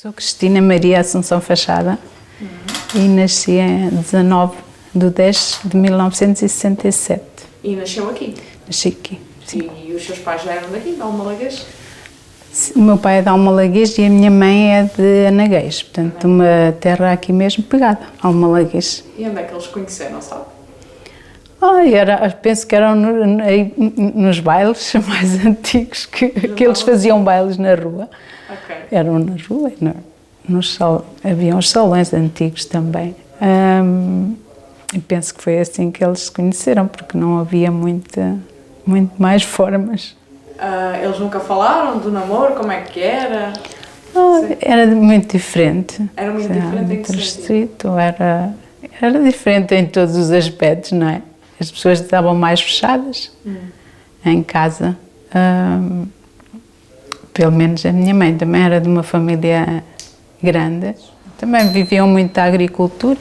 Sou Cristina Maria Assunção Fachada e nasci em 19 de 10 de 1967. E nasceu aqui? Nasci aqui, sim. E os seus pais já eram daqui, de Almalaguês? O meu pai é de Almalaguês e a minha mãe é de Anaguês, portanto uma terra aqui mesmo pegada, Almalaguês. E onde é que eles conheceram, sabe? Penso que eram nos bailes mais antigos, que eles faziam bailes na rua. Ok. Eram na rua, havia uns salões antigos também. E penso que foi assim que eles se conheceram, porque não havia muito mais formas. Eles nunca falaram do namoro, como é que era? Era muito diferente. Era muito diferente em que restrito, era diferente em todos os aspectos, não é? As pessoas estavam mais fechadas em casa. Pelo menos a minha mãe também era de uma família grande. Também viviam muito da agricultura,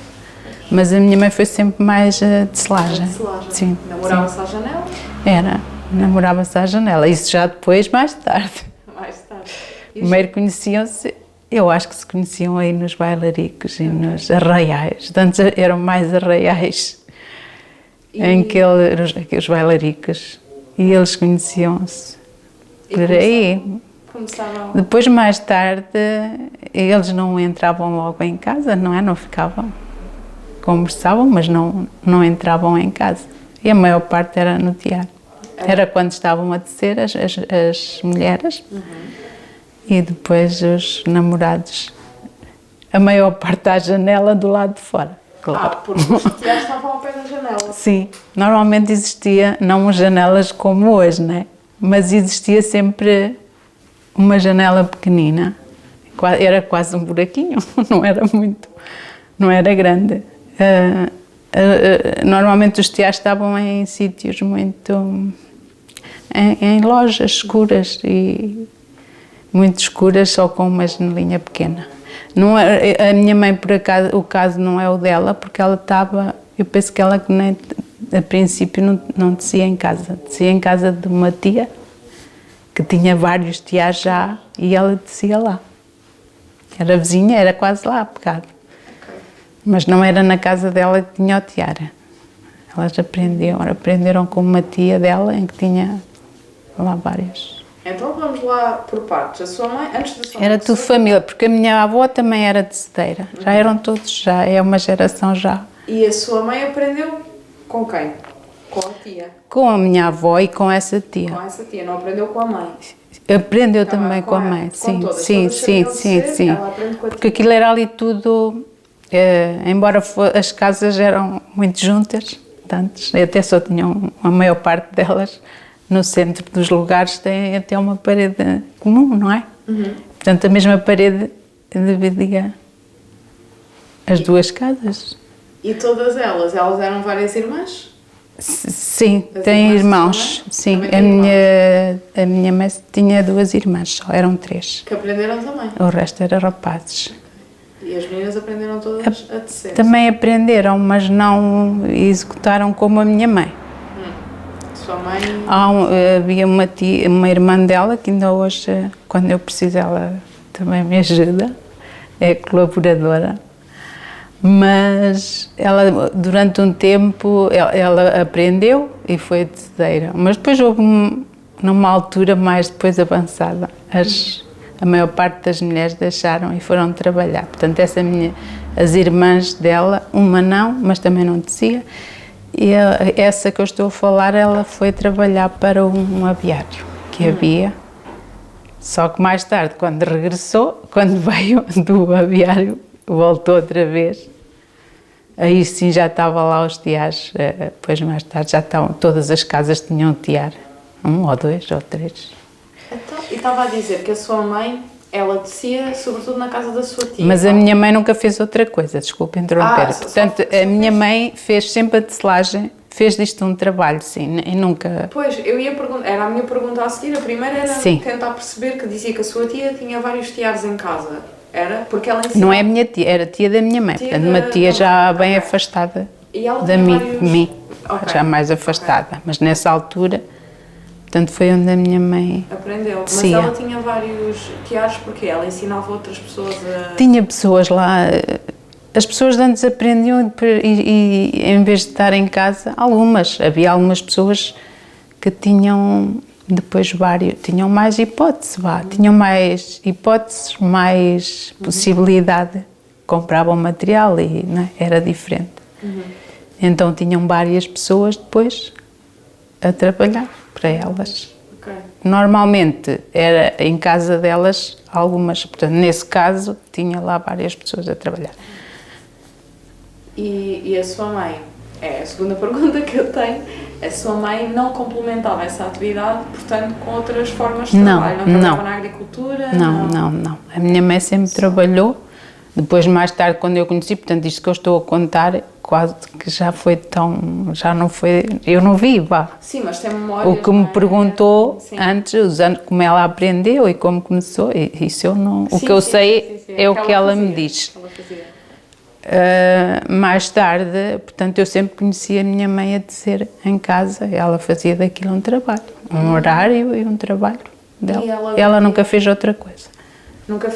mas a minha mãe foi sempre mais de selagem. Sim. Namorava-se à janela? Namorava-se à janela. Isso já depois, mais tarde. Mais tarde. Primeiro conheciam-se, eu acho que se conheciam aí nos bailaricos e nos arraiais. Antes eram mais arraiais. Em que os bailaricos, e eles conheciam-se por aí. Começaram... Depois, mais tarde, eles não entravam logo em casa, não é? Não ficavam, conversavam, mas não entravam em casa. E a maior parte era no teatro. Era quando estavam a descer as mulheres e depois os namorados. A maior parte à janela do lado de fora. Claro. Porque os teatros estavam ao pé da janela. Sim, normalmente existia, não janelas como hoje, né? Mas existia sempre uma janela pequenina, era quase um buraquinho, não era grande. Normalmente os teatros estavam em sítios muito, em lojas escuras e muito escuras, só com uma janelinha pequena. Não, a minha mãe, por acaso, o caso não é o dela, porque ela estava, eu penso que ela nem, a princípio não descia em casa de uma tia, que tinha vários tiares já, e ela descia lá. Era vizinha, era quase lá, pegado. Mas não era na casa dela que tinha o tiara. Elas aprenderam com uma tia dela, em que tinha lá vários. Então vamos lá por partes. A sua mãe, antes da sua mãe... Era tudo família, porque a minha avó também era de Cedeira. Já eram todos, já é uma geração já. E a sua mãe aprendeu com quem? Com a tia? Com a minha avó e com essa tia. Com essa tia, não aprendeu com a mãe? Aprendeu também com a mãe, sim. Ela aprende com a tia. Porque aquilo era ali tudo, embora as casas eram muito juntas, antes, até só tinham, a maior parte delas, no centro dos lugares tem até uma parede comum, não é? Portanto, a mesma parede dividia as duas casas. E todas elas eram várias irmãs? Sim, têm irmãos. Sim, a minha mãe tinha 2 irmãs, só eram 3. Que aprenderam também? O resto era rapazes. E as meninas aprenderam todas a tecer? Também aprenderam, mas não executaram como a minha mãe. Sua mãe... Havia uma irmã dela que ainda hoje, quando eu preciso, ela também me ajuda, é colaboradora. Mas ela, durante um tempo, ela aprendeu e foi tecedeira. Mas depois houve, numa altura mais depois avançada, a maior parte das mulheres deixaram e foram trabalhar. Portanto, as irmãs dela, uma não, mas também não tecia. E essa que eu estou a falar, ela foi trabalhar para um aviário que havia. Só que mais tarde, quando regressou, quando veio do aviário, voltou outra vez. Aí sim já estava lá os tiares, depois mais tarde já estavam, todas as casas tinham tiar, 1 ou 2 ou 3. Então, e estava a dizer que a sua mãe, ela descia sobretudo na casa da sua tia. Mas a minha mãe nunca fez outra coisa, desculpe interromper. Portanto, a minha mãe fez sempre a tecelagem, fez disto um trabalho, sim, e nunca... Pois, eu ia perguntar, era a minha pergunta a seguir, a primeira era tentar perceber que dizia que a sua tia tinha vários tiares em casa. Era? Porque ela ensinava... Não é a minha tia, era a tia da minha mãe, portanto, uma tia já bem afastada de mim, já mais afastada. Mas nessa altura Portanto, foi onde a minha mãe... Aprendeu. Mas ela tinha vários tiares porque ela ensinava outras pessoas a... Tinha pessoas lá... As pessoas de antes aprendiam e em vez de estar em casa, havia algumas pessoas que tinham depois tinham mais hipóteses, tinham mais hipóteses, mais possibilidade, compravam material e era diferente. Então tinham várias pessoas depois a trabalhar para elas. Okay. Normalmente era em casa delas algumas, portanto nesse caso tinha lá várias pessoas a trabalhar. E a sua mãe? É a segunda pergunta que eu tenho. A sua mãe não complementava essa atividade, portanto, com outras formas de trabalho? Não trabalhava na agricultura? Não. A minha mãe sempre trabalhou. Depois, mais tarde, quando eu conheci, portanto, isto que eu estou a contar, quase que já não foi, eu não vi, Sim, mas tem memórias. O que me perguntou antes, os anos, como ela aprendeu e como começou, isso eu não, o que eu sei é o que ela me diz. Mais tarde, portanto, eu sempre conheci a minha mãe a dizer em casa, ela fazia daquilo um trabalho, um horário e um trabalho dela. Ela nunca fez outra coisa. Nunca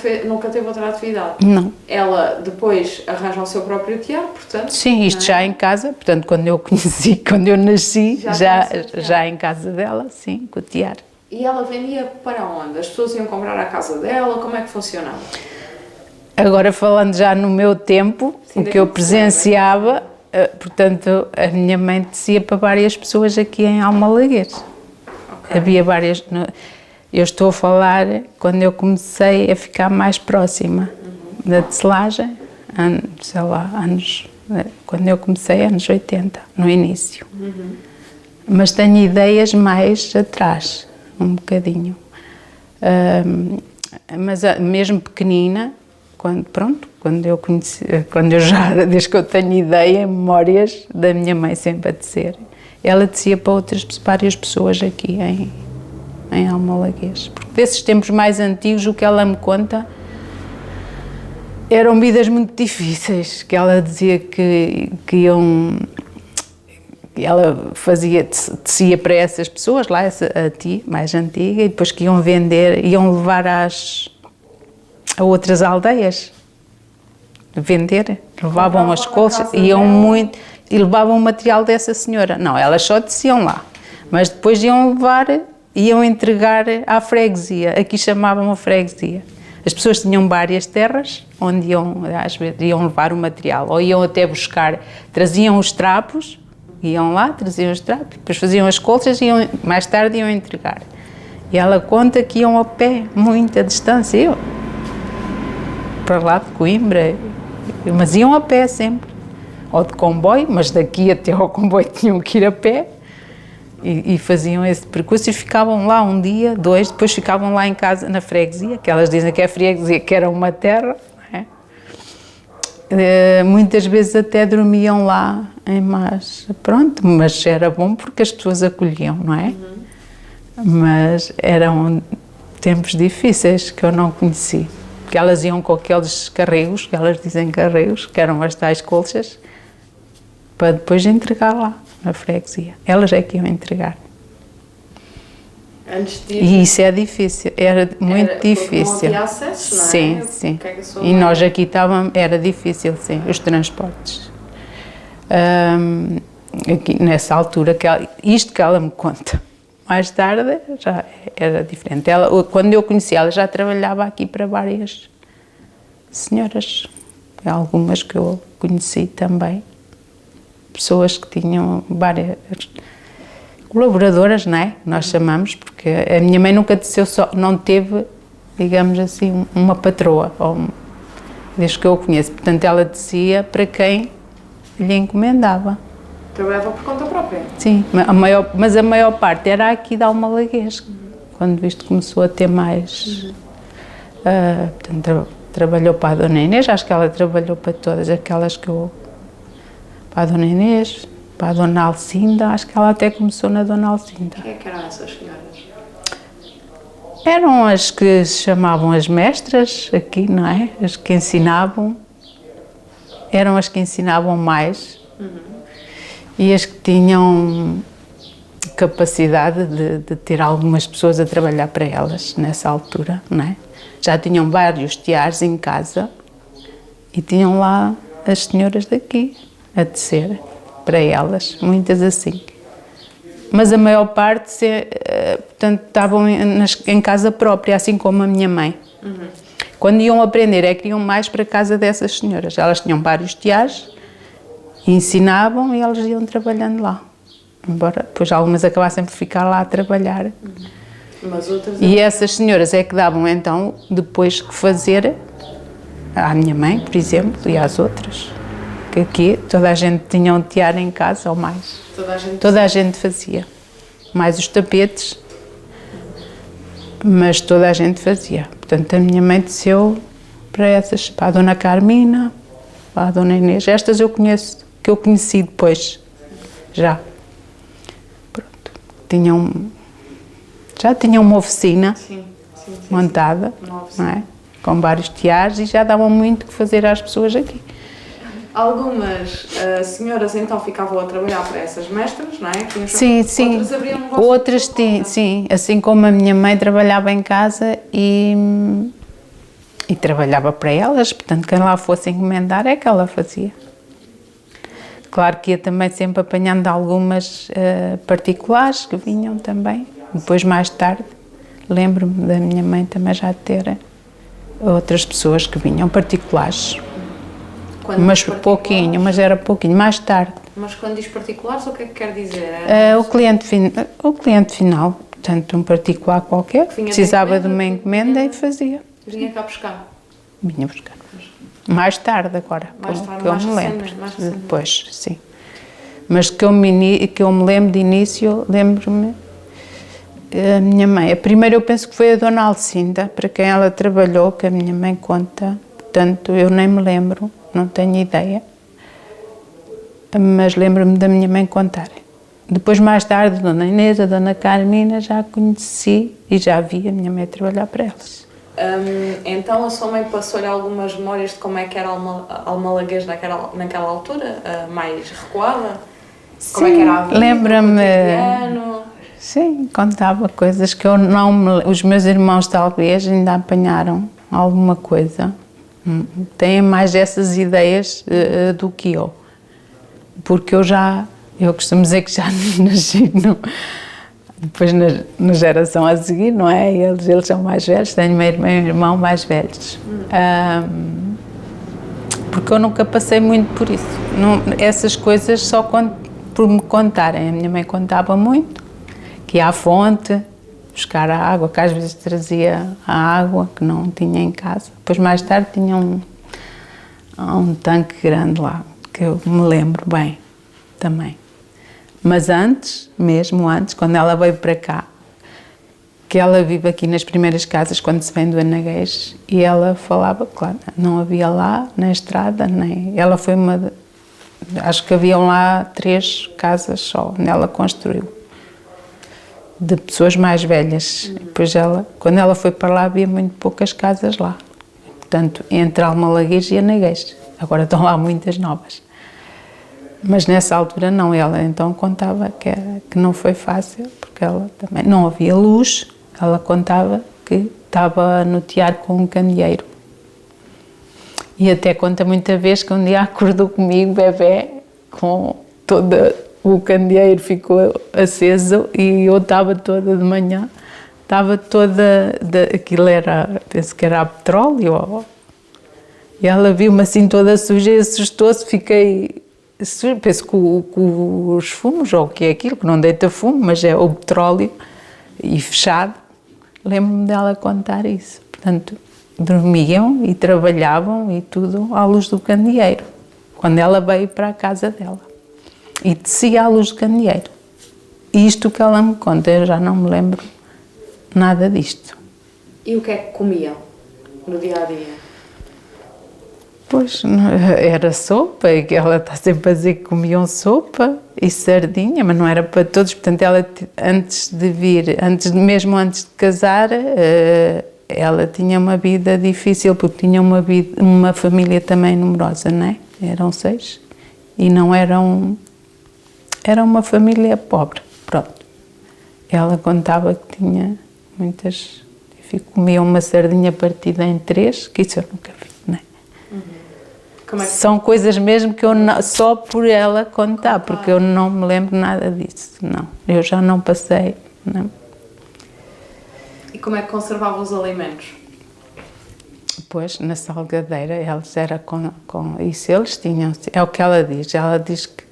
teve outra atividade? Não. Ela depois arranja o seu próprio tiar, portanto? Sim, isto já em casa, portanto, quando eu nasci, já em casa dela, sim, com o tiar. E ela vendia para onde? As pessoas iam comprar à casa dela? Como é que funcionava? Agora, falando já no meu tempo, sim, o que eu presenciava, portanto, a minha mãe tecia para várias pessoas aqui em Almalaguês. Okay. Havia várias... Eu estou a falar quando eu comecei a ficar mais próxima da tecelagem, sei lá, quando eu comecei, anos 80, no início. Mas tenho ideias mais atrás, um bocadinho. Mas mesmo pequenina, quando eu conheci, desde que eu tenho ideia, memórias da minha mãe sempre a tecer, ela tecia para várias pessoas aqui em Almalaguês. Porque desses tempos mais antigos, o que ela me conta eram vidas muito difíceis, que ela dizia que ela tecia para essas pessoas, lá a tia mais antiga, e depois que iam vender, iam levar a outras aldeias, vender, levavam as colchas, iam muito, e levavam o material dessa senhora. Não, elas só teciam lá, mas depois iam entregar à freguesia, aqui chamavam a freguesia. As pessoas tinham várias terras onde às vezes iam levar o material, ou iam até buscar, traziam os trapos, iam lá, traziam os trapos, depois faziam as colchas e mais tarde iam entregar. E ela conta que iam a pé, muita distância, para lá de Coimbra, mas iam a pé sempre, ou de comboio, mas daqui até ao comboio tinham que ir a pé. E faziam esse percurso e ficavam lá um dia, dois, depois ficavam lá em casa, na freguesia, que elas dizem que é freguesia, que era uma terra, não é? Muitas vezes até dormiam lá, mas era bom porque as pessoas acolhiam, não é? Mas eram tempos difíceis que eu não conheci, porque elas iam com aqueles carregos, que elas dizem carregos, que eram as tais colchas, para depois entregar lá na freguesia. Elas é que iam entregar. Antes disso, e isso é difícil, era muito difícil. Não havia acesso, não é? Sim. E nós aqui estávamos, era difícil, sim, os transportes. Aqui, nessa altura, isto que ela me conta. Mais tarde já era diferente. Quando eu conheci ela, já trabalhava aqui para várias senhoras, algumas que eu conheci também. Pessoas que tinham várias colaboradoras, não é? Nós chamamos, porque a minha mãe nunca teceu não teve, digamos assim, uma patroa, desde que eu a conheço. Portanto, ela tecia para quem lhe encomendava. Trabalhava por conta própria? Sim, mas a maior parte era aqui de Almalaguês, quando isto começou a ter mais... portanto, trabalhou para a Dona Inês, acho que ela trabalhou para todas aquelas que eu... Para a Dona Inês, para a Dona Alcinda, acho que ela até começou na Dona Alcinda. Quem é que eram essas senhoras? Eram as que se chamavam as mestras aqui, não é? As que ensinavam. Eram as que ensinavam mais. E as que tinham capacidade de ter algumas pessoas a trabalhar para elas nessa altura, não é? Já tinham vários tiares em casa e tinham lá as senhoras daqui a tecer para elas, muitas assim. Mas a maior parte, portanto, estavam em casa própria, assim como a minha mãe. Quando iam aprender, que iam mais para a casa dessas senhoras. Elas tinham vários tiares, ensinavam e elas iam trabalhando lá. Embora depois algumas acabassem por ficar lá a trabalhar. Mas outras... E essas senhoras é que davam então depois que fazer à minha mãe, por exemplo, e às outras. Que aqui toda a gente tinha um tiar em casa ou mais. Toda a gente fazia. Mais os tapetes, mas toda a gente fazia. Portanto, a minha mãe teceu para essas, para a Dona Carmina, para a Dona Inês. Estas eu conheço, que eu conheci depois, já. Já tinham uma oficina montada, não é? Com vários tiares e já davam muito que fazer às pessoas aqui. Algumas senhoras então ficavam a trabalhar para essas mestras, não é? Sim. Outras abriam negócio. Outras sim, assim como a minha mãe trabalhava em casa e trabalhava para elas, portanto, quem lá fosse encomendar é que ela fazia. Claro que ia também sempre apanhando algumas particulares que vinham também. Depois, mais tarde, lembro-me da minha mãe também já ter outras pessoas que vinham particulares. Mas pouquinho, mas era pouquinho, mais tarde. Mas quando diz particulares, o que é que quer dizer? O cliente final, portanto, um particular qualquer, precisava de uma encomenda e fazia. Vinha cá buscar? Vinha buscar. Mais tarde agora, que eu me lembro. Depois, sim. Mas que eu me lembro de início, lembro-me, a minha mãe. A primeira eu penso que foi a Dona Alcinda, para quem ela trabalhou, que a minha mãe conta. Portanto, eu nem me lembro, não tenho ideia. Mas lembro-me da minha mãe contar. Depois, mais tarde, a Dona Inês, a Dona Carmina, já a conheci e já vi a minha mãe trabalhar para elas. Então a sua mãe passou-lhe algumas memórias de como é que era Almalaguês naquela altura, mais recuada? Sim, como é que era a vida, lembra-me. Sim, contava coisas que eu não me... Os meus irmãos talvez ainda apanharam alguma coisa. Têm mais essas ideias do que eu. Porque eu costumo dizer que já nasci depois na geração a seguir, não é? Eles são mais velhos, tenho meu irmão e irmão mais velhos. Porque eu nunca passei muito por isso. Essas coisas só por me contarem. A minha mãe contava muito, que ia à fonte buscar a água, que às vezes trazia a água que não tinha em casa. Depois mais tarde tinha um tanque grande lá, que eu me lembro bem também. Mas mesmo antes, quando ela veio para cá, que ela vive aqui nas primeiras casas, quando se vem do Anaguês, e ela falava, claro, não havia lá, na estrada, nem... Ela foi acho que haviam lá 3 casas só, onde ela construiu, de pessoas mais velhas. Depois quando ela foi para lá, havia muito poucas casas lá. Portanto, entre Almalaguês e Anaguês. Agora estão lá muitas novas. Mas nessa altura não, ela então contava que não foi fácil, porque ela também não havia luz, ela contava que estava a notear com um candeeiro. E até conta muita vez que um dia acordou comigo, bebê, com o candeeiro ficou aceso e eu estava toda de manhã, aquilo penso que era a petróleo, e ela viu-me assim toda suja e assustou-se, penso que os fumos, ou o que é aquilo, que não deita fumo, mas é o petróleo, e fechado, lembro-me dela contar isso. Portanto, dormiam e trabalhavam e tudo à luz do candeeiro, quando ela veio para a casa dela. E tecia à luz do candeeiro. Isto que ela me conta, eu já não me lembro nada disto. E o que é que comiam no dia-a-dia? Pois, era sopa, e ela está sempre a dizer que comiam sopa e sardinha, mas não era para todos. Portanto, ela, mesmo antes de casar, ela tinha uma vida difícil, porque tinha uma família também numerosa, não é? Eram 6, e não era uma família pobre, pronto. ela contava que tinha muitas... Comia uma sardinha partida em 3, que isso eu nunca vi, não é? São coisas mesmo que eu não, só por ela contar, porque eu não me lembro nada disso, não. Eu já não passei, não. E como é que conservavam os alimentos? Pois, na salgadeira, eles era com isso, eles tinham, é o que ela diz que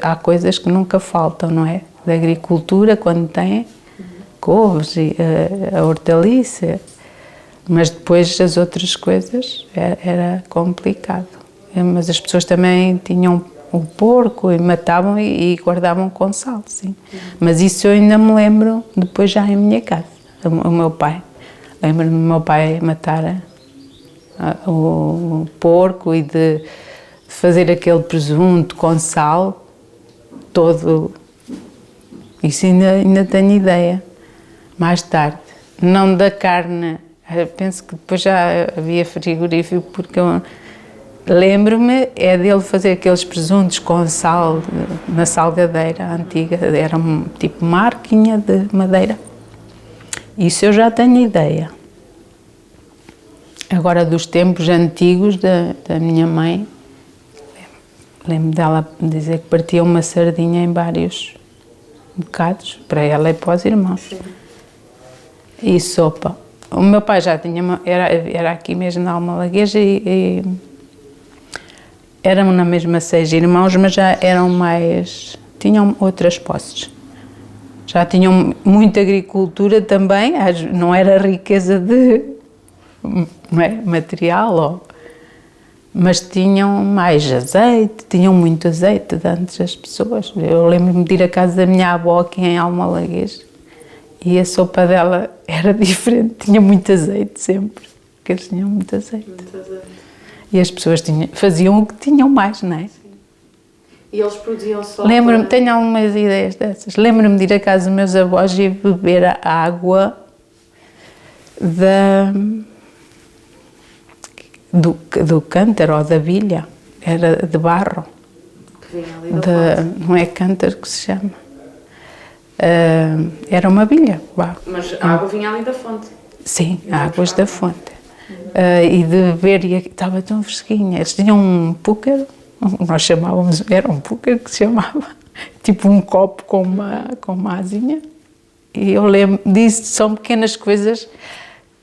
há coisas que nunca faltam, não é? Da agricultura, quando tem couves e a hortaliça, mas depois as outras coisas era complicado. Mas as pessoas também tinham o porco e matavam e guardavam com sal, sim. Mas isso eu ainda me lembro depois já em minha casa. O meu pai, lembro-me do meu pai matar o porco e de fazer aquele presunto com sal todo. Isso ainda tenho ideia. Mais tarde, não da carne, penso que depois já havia frigorífico, porque eu lembro-me dele fazer aqueles presuntos com sal na salgadeira antiga, era tipo uma arquinha de madeira. Isso eu já tenho ideia. Agora, dos tempos antigos da minha mãe, lembro dela dizer que partia uma sardinha em vários bocados, para ela e para os irmãos. Sim. E sopa. O meu pai já tinha, era aqui mesmo na Almalagueja e eram na mesma 6 irmãos, mas já eram mais, tinham outras posses. Já tinham muita agricultura também, não era riqueza de material, mas tinham mais azeite, tinham muito azeite de antes as pessoas. Eu lembro-me de ir à casa da minha avó aqui em Almalagueja. E a sopa dela era diferente, tinha muito azeite sempre, porque eles tinham muito azeite. Muito azeite. E as pessoas faziam o que tinham mais, não é? Sim. E eles produziam só... Lembro-me, tenho algumas ideias dessas. Lembro-me de ir à casa dos meus avós e beber a água do cântaro ou da bilha, era de barro. Que vinha ali do lado. Não é cântaro que se chama. Era uma bilha. Mas a água vinha ali da fonte? Sim, águas da fonte. E de beber, e estava tão fresquinha. Eles tinham um púcaro, nós chamávamos, era um púcaro que se chamava, tipo um copo com uma asinha. E eu lembro disso, são pequenas coisas,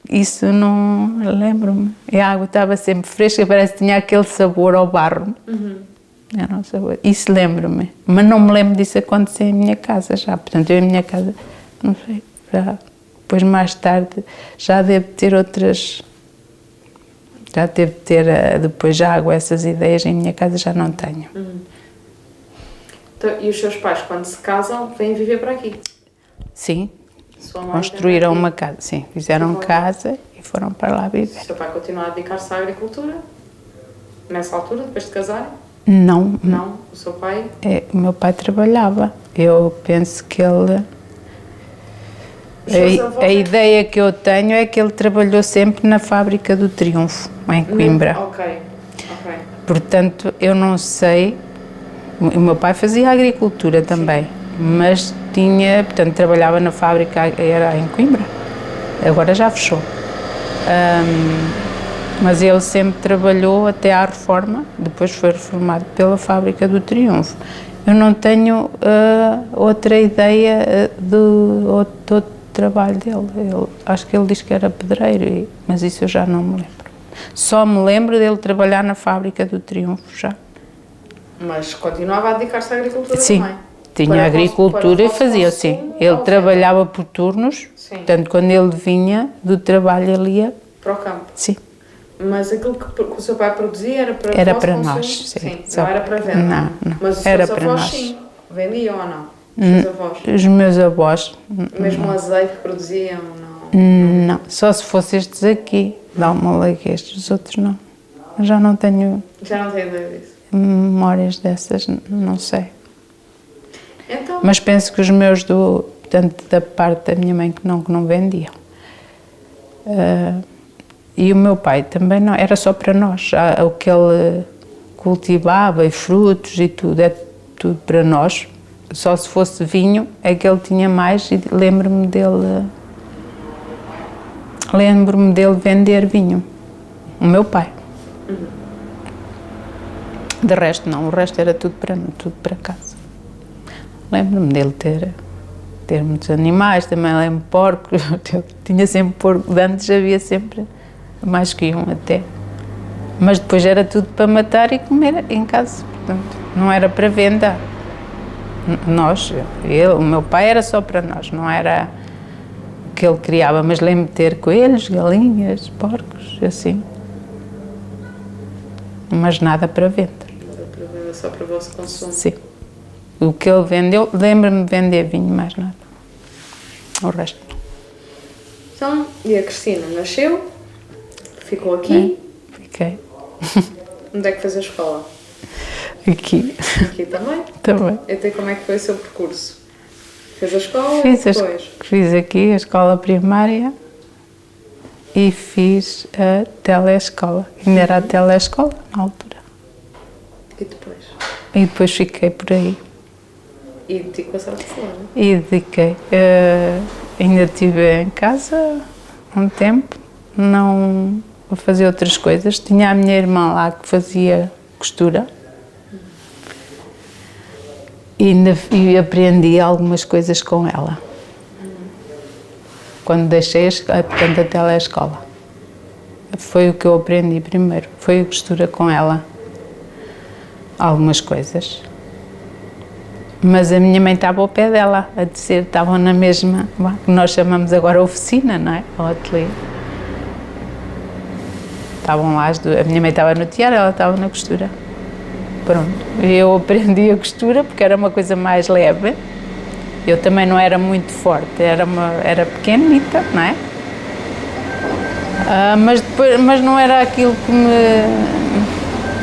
isso não lembro-me. E a água estava sempre fresca, parece que tinha aquele sabor ao barro. Era um sabor. Isso lembro-me, mas não me lembro disso acontecer em minha casa já. Portanto, eu em minha casa, não sei, já, depois mais tarde já devo ter outras, já devo ter depois já água, essas ideias em minha casa já não tenho. Então, e os seus pais, quando se casam, vêm viver para aqui? Sim, construíram uma casa, sim, fizeram casa e foram para lá viver. O seu pai continua a dedicar-se à agricultura? Nessa altura, depois de casarem? Não. Não? O seu pai? O meu pai trabalhava. Eu penso que ele... A ideia que eu tenho é que ele trabalhou sempre na fábrica do Triunfo, em Coimbra. Ok. Portanto, eu não sei... O meu pai fazia agricultura também, sim, mas portanto, trabalhava na fábrica, era em Coimbra. Agora já fechou. Mas ele sempre trabalhou até à reforma, depois foi reformado pela Fábrica do Triunfo. Eu não tenho outra ideia do outro trabalho dele. Acho que ele diz que era pedreiro, mas isso eu já não me lembro. Só me lembro dele trabalhar na Fábrica do Triunfo já. Mas continuava a dedicar-se à agricultura sim, também? Sim, tinha agricultura e fazia, sim. Ele trabalhava por turnos, sim, portanto, quando ele vinha do trabalho, ele ia... Para o campo? Sim. Mas aquilo que o seu pai produzia era para era para nós, sim. Não era para venda? Não. Mas os era seus para avós, nós. sim, vendiam ou não? Os seus avós? Os meus avós. Mesmo o azeite que produziam, não? Não, só se fossem estes aqui, de Almalagueja, os outros não. Eu já não tenho... Já não tenho ideia disso? Memórias dessas, não sei. Então... Mas penso que os meus, portanto, da parte da minha mãe, que não vendiam. E o meu pai também não, era só para nós. O que ele cultivava, e frutos e tudo, é tudo para nós. Só se fosse vinho é que ele tinha mais e lembro-me dele vender vinho. O meu pai. De resto não, o resto era tudo para casa. Lembro-me dele ter muitos animais, também lembro porcos, tinha sempre porco, de antes havia sempre mais que um até. Mas depois era tudo para matar e comer em casa, portanto, não era para venda. O meu pai era só para nós, não era o que ele criava, mas lembro de ter coelhos, galinhas, porcos, assim. Mas nada para venda. Nada para venda, só para o vosso consumo. Sim. O que ele vendeu, lembro-me de vender vinho, mais nada. O resto não. Então, e a Cristina nasceu, ficou aqui. Fiquei. Onde é que fez a escola? Aqui. Aqui também? Também. Então, como é que foi o seu percurso? Fez a escola Fiz e depois? Fiz aqui a escola primária e fiz a telescola. Ainda era a telescola na altura. E depois? E depois fiquei por aí. E dedicou-se à Barcelona? E dediquei. Ainda estive em casa um tempo, não a fazer outras coisas. Tinha a minha irmã lá que fazia costura. E aprendi algumas coisas com ela. Quando deixei a telescola. Foi o que eu aprendi primeiro. Foi a costura com ela. Algumas coisas. Mas a minha mãe estava ao pé dela, a dizer, estavam na mesma, que nós chamamos agora oficina, não é? Ou ateliê. Estavam lá as duas. A minha mãe estava no tiar, ela estava na costura. Pronto. Eu aprendi a costura porque era uma coisa mais leve. Eu também não era muito forte, era pequenita, não é? Mas não era aquilo que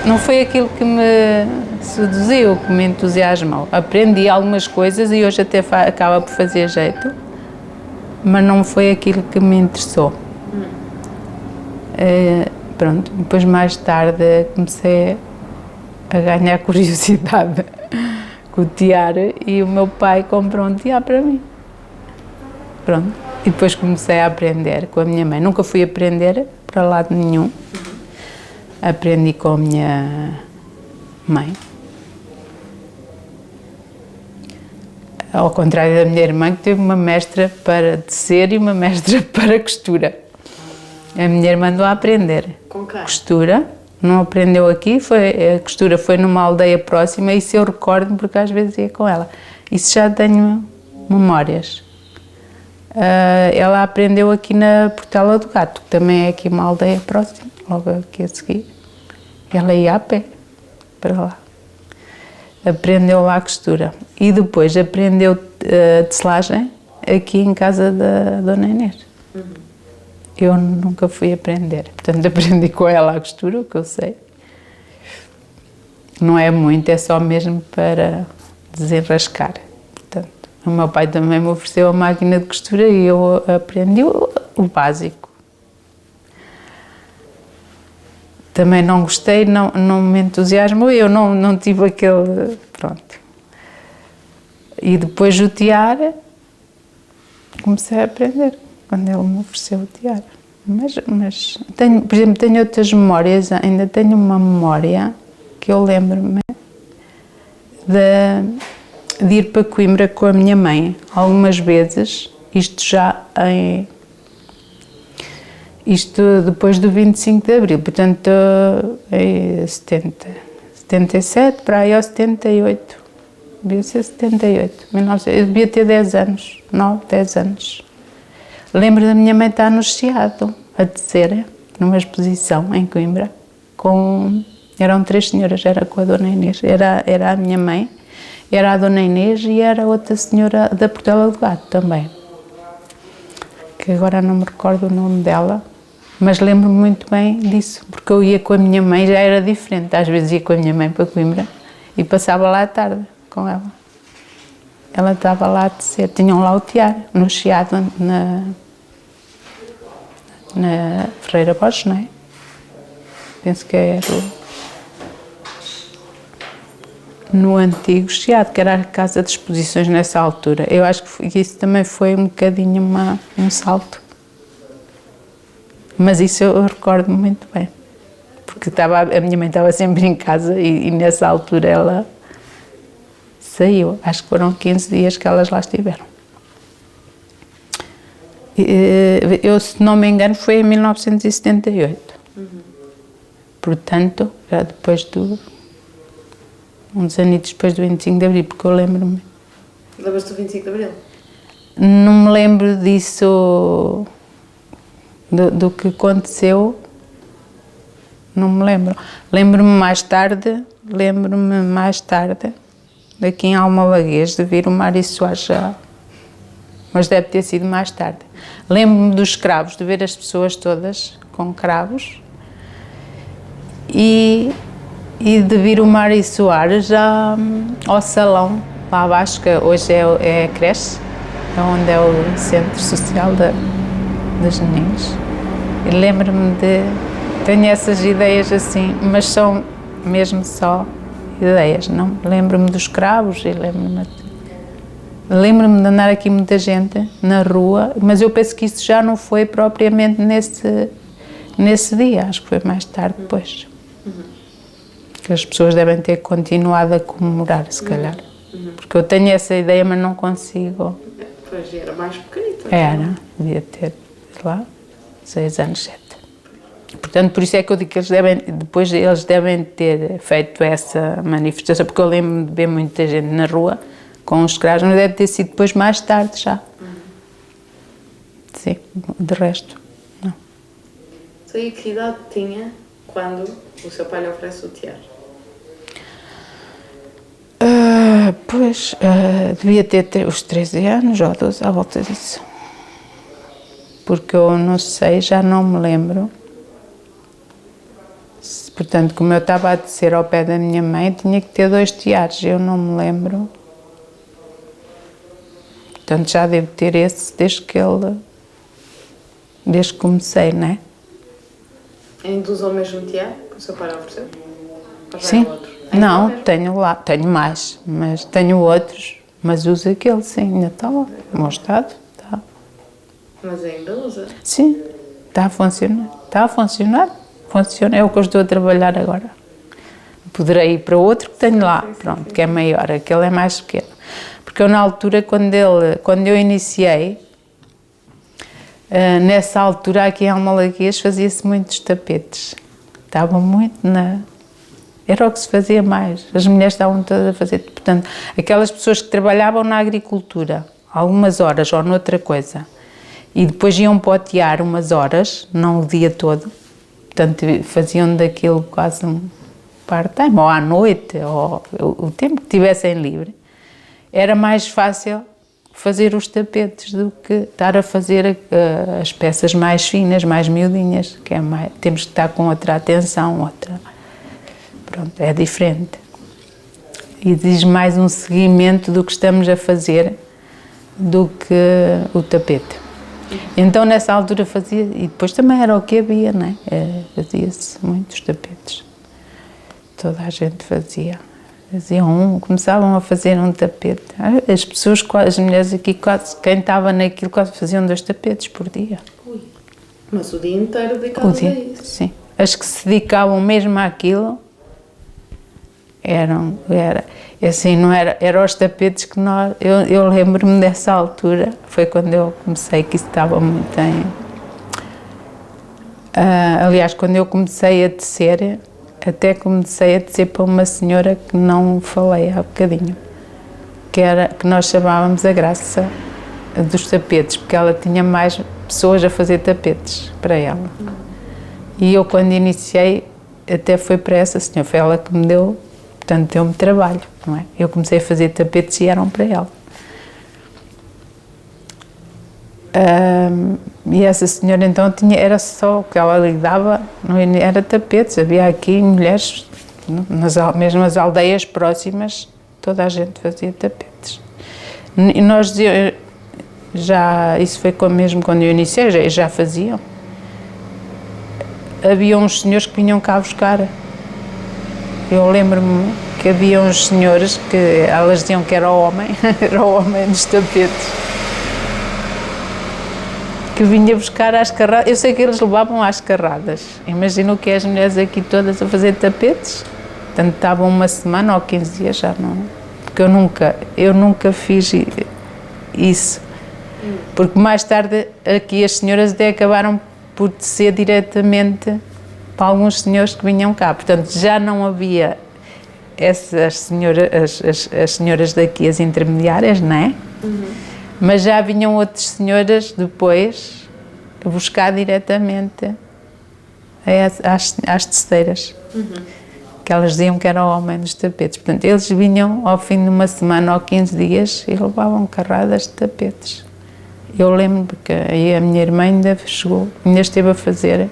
não foi aquilo que me seduziu, que me entusiasmou. Aprendi algumas coisas e hoje até acaba por fazer jeito, mas não foi aquilo que me interessou. Pronto, depois mais tarde comecei a ganhar curiosidade com o tiar e o meu pai comprou um tiar para mim. Pronto, e depois comecei a aprender com a minha mãe. Nunca fui aprender para lado nenhum. Aprendi com a minha mãe. Ao contrário da minha irmã, que teve uma mestra para tecer e uma mestra para costura. A minha irmã andou a aprender Com quem? costura, não aprendeu aqui, a costura foi numa aldeia próxima, isso eu recordo porque às vezes ia com ela. Isso já tenho memórias. Ela aprendeu aqui na Portela do Gato, que também é aqui uma aldeia próxima, logo aqui a seguir. Ela ia a pé para lá. Aprendeu lá a costura. E depois aprendeu a tecelagem aqui em casa da Dona Inês. Eu nunca fui aprender. Portanto, aprendi com ela a costura, o que eu sei. Não é muito, é só mesmo para desenrascar. Portanto, o meu pai também me ofereceu a máquina de costura e eu aprendi o básico. Também não gostei, não me entusiasmou, eu não tive aquele... Pronto. E depois o tiar, comecei a aprender, quando ele me ofereceu o tiar. Mas tenho, por exemplo, tenho outras memórias, ainda tenho uma memória que eu lembro-me de ir para Coimbra com a minha mãe, algumas vezes, isto depois do 25 de Abril, portanto, em 77, para aí aos 78, devia ser 78, 1900, eu devia ter 10 anos, 9, 10 anos. Lembro da minha mãe estar no Chiado, a tecer, numa exposição em Coimbra, eram 3 senhoras, era com a Dona Inês, era a minha mãe, era a Dona Inês e era outra senhora da Portela do Gato também, que agora não me recordo o nome dela, mas lembro-me muito bem disso, porque eu ia com a minha mãe, já era diferente, às vezes ia com a minha mãe para Coimbra e passava lá à tarde com ela. Ela estava lá a tecer, tinham lá o tiar, no Chiado, na Ferreira Borges, não é? Penso que é no antigo Chiado, que era a Casa de Exposições nessa altura. Eu acho que isso também foi um bocadinho um salto. Mas isso eu recordo muito bem. Porque a minha mãe estava sempre em casa e nessa altura ela saiu. Acho que foram 15 dias que elas lá estiveram. Eu, se não me engano, foi em 1978. Portanto, já depois uns anos depois do 25 de Abril, porque eu lembro-me. Lembras-te do 25 de Abril? Não me lembro disso, do que aconteceu, não me lembro. Lembro-me mais tarde, aqui em Almalaguês, de vir o Mário Soares já, mas deve ter sido mais tarde. Lembro-me dos cravos, de ver as pessoas todas com cravos e de vir o Mário Soares já ao salão, lá abaixo, que hoje é a creche, onde é o centro social das meninas. E lembro-me tenho essas ideias assim, mas são mesmo só ideias, não? Lembro-me dos cravos e lembro-me de andar aqui muita gente na rua, mas eu penso que isso já não foi propriamente nesse dia, acho que foi mais tarde depois. Que as pessoas devem ter continuado a comemorar, se calhar. Porque eu tenho essa ideia, mas não consigo. Pois, era mais pequenito. Era, devia ter, sei lá, 6 anos, 7. Portanto, por isso é que eu digo que eles devem ter feito essa manifestação, porque eu lembro-me de ver muita gente na rua com os cravos, mas deve ter sido depois mais tarde já. Sim, de resto, não. Então, e que idade tinha quando o seu pai lhe oferece o tiar? Devia ter os 13 anos ou 12, à volta disso. Porque eu não sei, já não me lembro. Portanto, como eu estava a descer ao pé da minha mãe, tinha que ter 2 tiares, eu não me lembro. Portanto, já devo ter esse desde que comecei, não é? Ainda usa o mesmo tiar que o seu pai lhe ofereceu? Ou já Sim. é outro? Não, tenho mais, mas tenho outros, mas uso aquele, sim, ainda está lá, no meu estado, está. Mas ainda usa? Sim, está a funcionar, funciona, é o que eu estou a trabalhar agora. Poderei ir para outro que tenho lá, pronto, que é maior, aquele é mais pequeno. Porque eu na altura, quando eu iniciei, nessa altura aqui em Almalaguês fazia-se muitos tapetes, estavam muito era o que se fazia mais, as mulheres estavam todas a fazer, portanto, aquelas pessoas que trabalhavam na agricultura, algumas horas ou noutra coisa, e depois iam para o tear umas horas, não o dia todo, portanto, faziam daquilo quase um part-time, ou à noite, ou o tempo que tivessem livre, era mais fácil fazer os tapetes do que estar a fazer as peças mais finas, mais miudinhas, que temos que estar com outra atenção, pronto, é diferente. Exige mais um seguimento do que estamos a fazer do que o tapete. Então, nessa altura fazia, e depois também era o que havia, não é? Fazia-se muitos tapetes. Toda a gente fazia. Começavam a fazer um tapete. As pessoas, as mulheres aqui, quase, quem estava naquilo, quase faziam 2 tapetes por dia. Ui. Mas o dia inteiro dedicados a isso? Sim. As que se dedicavam mesmo àquilo, eram os tapetes que eu lembro-me dessa altura, foi quando eu comecei, que isso estava muito aliás, quando eu comecei a tecer, até comecei a tecer para uma senhora que não falei há bocadinho, que nós chamávamos a Graça dos tapetes, porque ela tinha mais pessoas a fazer tapetes para ela. E eu, quando iniciei, até foi para essa senhora, foi ela que me deu. Portanto, deu-me trabalho, não é? Eu comecei a fazer tapetes e eram para ela. E essa senhora, então, era só o que ela lhe dava, não era tapetes. Havia aqui mulheres, mesmo nas aldeias próximas, toda a gente fazia tapetes. E nós, isso foi mesmo quando eu iniciei, já faziam. Havia uns senhores que vinham cá buscar Eu lembro-me que havia uns senhores que elas diziam que era o homem, era o homem dos tapetes, que vinha buscar às carradas. Eu sei que eles levavam às carradas. Imagino que as mulheres aqui todas a fazer tapetes, portanto estavam uma semana ou 15 dias, já não. Porque eu nunca fiz isso. Porque mais tarde aqui as senhoras até acabaram por tecer diretamente para alguns senhores que vinham cá. Portanto, já não havia essas senhoras, as senhoras daqui, as intermediárias, não é? Mas já vinham outras senhoras depois buscar diretamente às teceiras. Que elas diziam que era o homem dos tapetes. Portanto, eles vinham ao fim de uma semana ou 15 dias e levavam carradas de tapetes. Eu lembro que aí a minha irmã ainda esteve a fazer,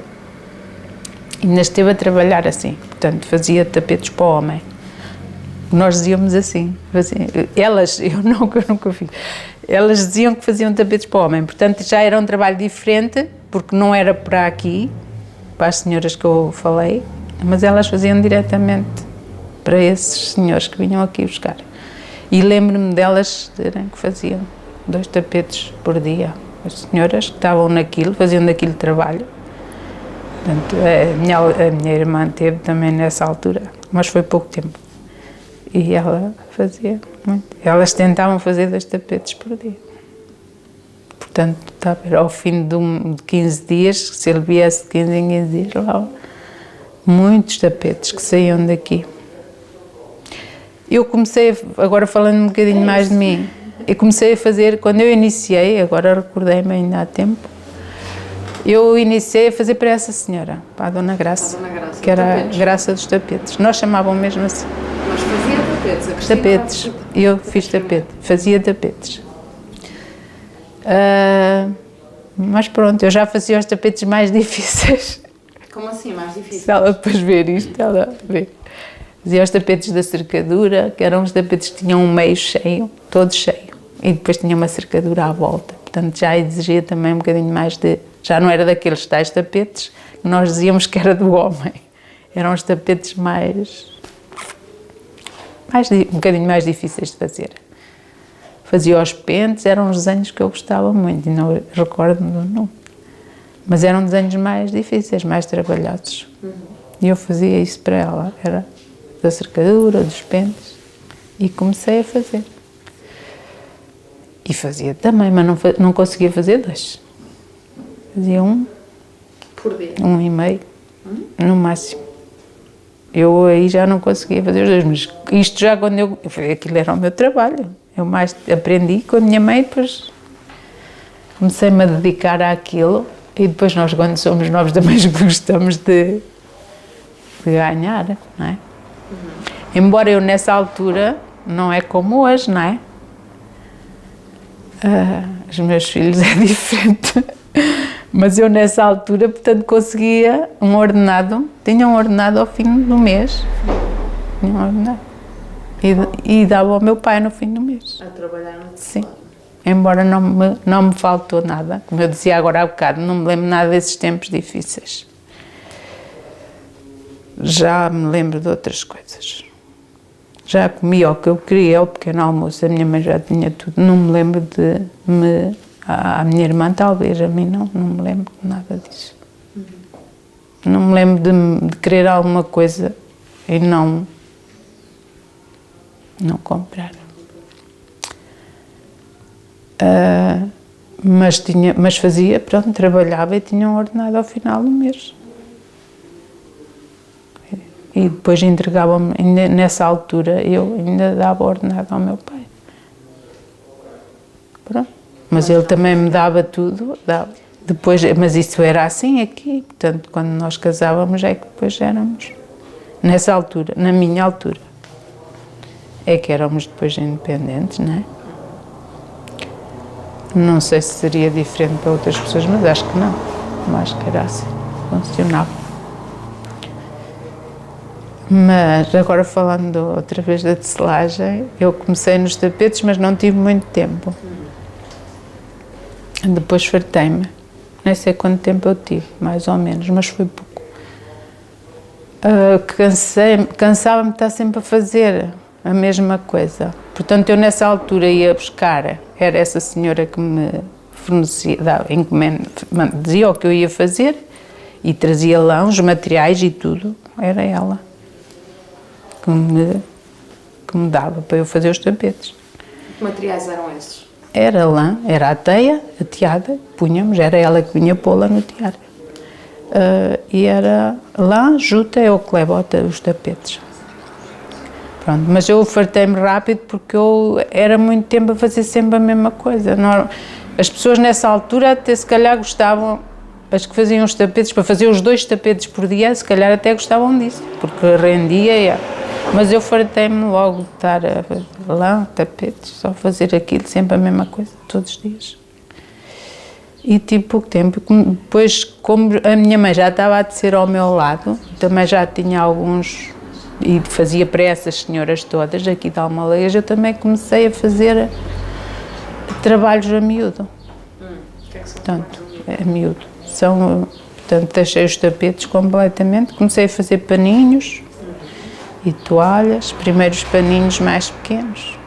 ainda esteve a trabalhar assim. Portanto, fazia tapetes para o homem. Nós dizíamos assim, elas, eu nunca fiz, elas diziam que faziam tapetes para o homem. Portanto, já era um trabalho diferente, porque não era para aqui, para as senhoras que eu falei, mas elas faziam diretamente para esses senhores que vinham aqui buscar. E lembro-me delas dizerem que faziam 2 tapetes por dia. As senhoras que estavam naquilo, faziam daquilo trabalho. Portanto, a minha irmã teve também nessa altura, mas foi pouco tempo. E ela fazia muito. Elas tentavam fazer 2 tapetes por dia. Portanto, ao fim de 15 dias, se ele viesse de 15 em 15 dias, lá muitos tapetes que saíam daqui. Eu comecei, agora falando um bocadinho mais de mim, eu comecei a fazer, quando eu iniciei, agora recordei-me ainda há tempo, eu iniciei a fazer para essa senhora, para a Dona Graça, que era a Graça dos Tapetes. Nós chamavam mesmo assim. Mas fazia tapetes? Tapetes. Eu fiz tapete, fazia tapetes. Mas pronto, eu já fazia os tapetes mais difíceis. Como assim, mais difíceis? Se ela depois ver isto, ela vê. Fazia os tapetes da cercadura, que eram os tapetes que tinham um meio cheio, todo cheio, e depois tinha uma cercadura à volta. Portanto, já exigia também um bocadinho mais de... Já não era daqueles tais tapetes que nós dizíamos que era do homem. Eram os tapetes um bocadinho mais difíceis de fazer. Fazia os pentes, eram os desenhos que eu gostava muito, e não recordo-me do nome. Mas eram desenhos mais difíceis, mais trabalhados. E eu fazia isso para ela, era da cercadura, dos pentes, e comecei a fazer. E fazia também, mas não conseguia fazer 2. Fazia 1 por dia, 1,5, no máximo. Eu aí já não conseguia fazer os 2, mas isto já quando aquilo era o meu trabalho. Eu mais aprendi com a minha mãe, depois comecei-me a dedicar àquilo, e depois nós, quando somos novos, também gostamos de ganhar, não é? Embora eu nessa altura, não é como hoje, não é? Os meus filhos é diferente, mas eu nessa altura, portanto, conseguia um ordenado, tinha um ordenado ao fim do mês, tinha um ordenado, e dava ao meu pai no fim do mês. a trabalhar no Sim, embora não me faltou nada, como eu dizia agora há bocado, não me lembro nada desses tempos difíceis. Já me lembro de outras coisas. Já comia o que eu queria, o pequeno almoço, a minha mãe já tinha tudo. Não me lembro de a minha irmã talvez, a mim não me lembro de nada disso. Não me lembro de querer alguma coisa e não comprar. Mas fazia, pronto, trabalhava e tinha um ordenado ao final do mês. E depois entregava-me, nessa altura, eu ainda dava ordenado ao meu pai. Pronto. Mas ele também me dava tudo, dava. Depois, mas isso era assim aqui, portanto, quando nós casávamos é que depois éramos, nessa altura, na minha altura, é que éramos depois independentes, não é? Não sei se seria diferente para outras pessoas, mas acho que não. Acho que era assim, funcionava. Mas agora falando outra vez da tecelagem, eu comecei nos tapetes, mas não tive muito tempo. Depois fartei-me. Nem sei quanto tempo eu tive, mais ou menos, mas foi pouco. Cansava-me de estar sempre a fazer a mesma coisa. Portanto, eu nessa altura ia buscar, era essa senhora que me fornecia, dava encomenda, dizia o que eu ia fazer e trazia lá os materiais e tudo, era ela que me dava para eu fazer os tapetes. Que materiais eram esses? Era lã, era a teia, a teada, punhamos, era ela que vinha pô-la no tear. E era lã, juta, é o que leva os tapetes. Pronto, mas eu fartei-me rápido porque eu era muito tempo a fazer sempre a mesma coisa. As pessoas nessa altura até se calhar gostavam, as que faziam os tapetes, para fazer os 2 tapetes por dia, se calhar até gostavam disso, porque rendia. Mas eu fartei-me logo de estar a lã, tapetes, só fazer aquilo, sempre a mesma coisa, todos os dias. E tive pouco tempo. Depois, como a minha mãe já estava a descer ao meu lado, também já tinha alguns, e fazia para essas senhoras todas aqui de Almalaguês, eu também comecei a fazer trabalhos a miúdo. Que é que são Portanto, a miúdo. Portanto, deixei os tapetes completamente, comecei a fazer paninhos e toalhas, primeiro os paninhos mais pequenos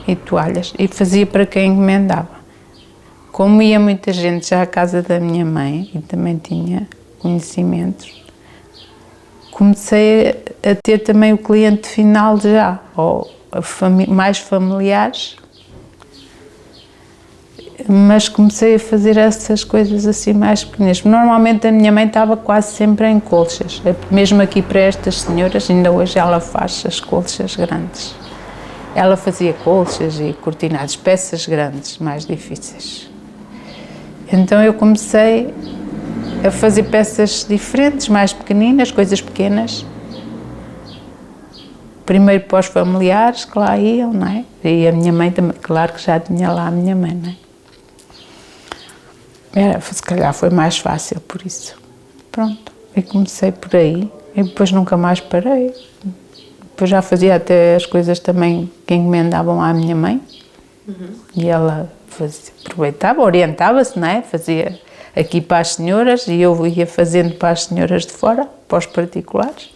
e toalhas, e fazia para quem encomendava. Como ia muita gente já à casa da minha mãe e também tinha conhecimentos, comecei a ter também o cliente final já, ou mais familiares, mas comecei a fazer essas coisas assim mais pequenas. Normalmente a minha mãe estava quase sempre em colchas, mesmo aqui para estas senhoras, ainda hoje ela faz as colchas grandes. Ela fazia colchas e cortinados, peças grandes, mais difíceis. Então eu comecei a fazer peças diferentes, mais pequeninas, coisas pequenas. Primeiro para os familiares que lá iam, não é? E a minha mãe também, claro que já tinha lá a minha mãe, não é? Se calhar foi mais fácil por isso. Pronto, e comecei por aí e depois nunca mais parei. Depois já fazia até as coisas também que encomendavam à minha mãe. E ela aproveitava, orientava-se, não é? Fazia aqui para as senhoras e eu ia fazendo para as senhoras de fora, para os particulares.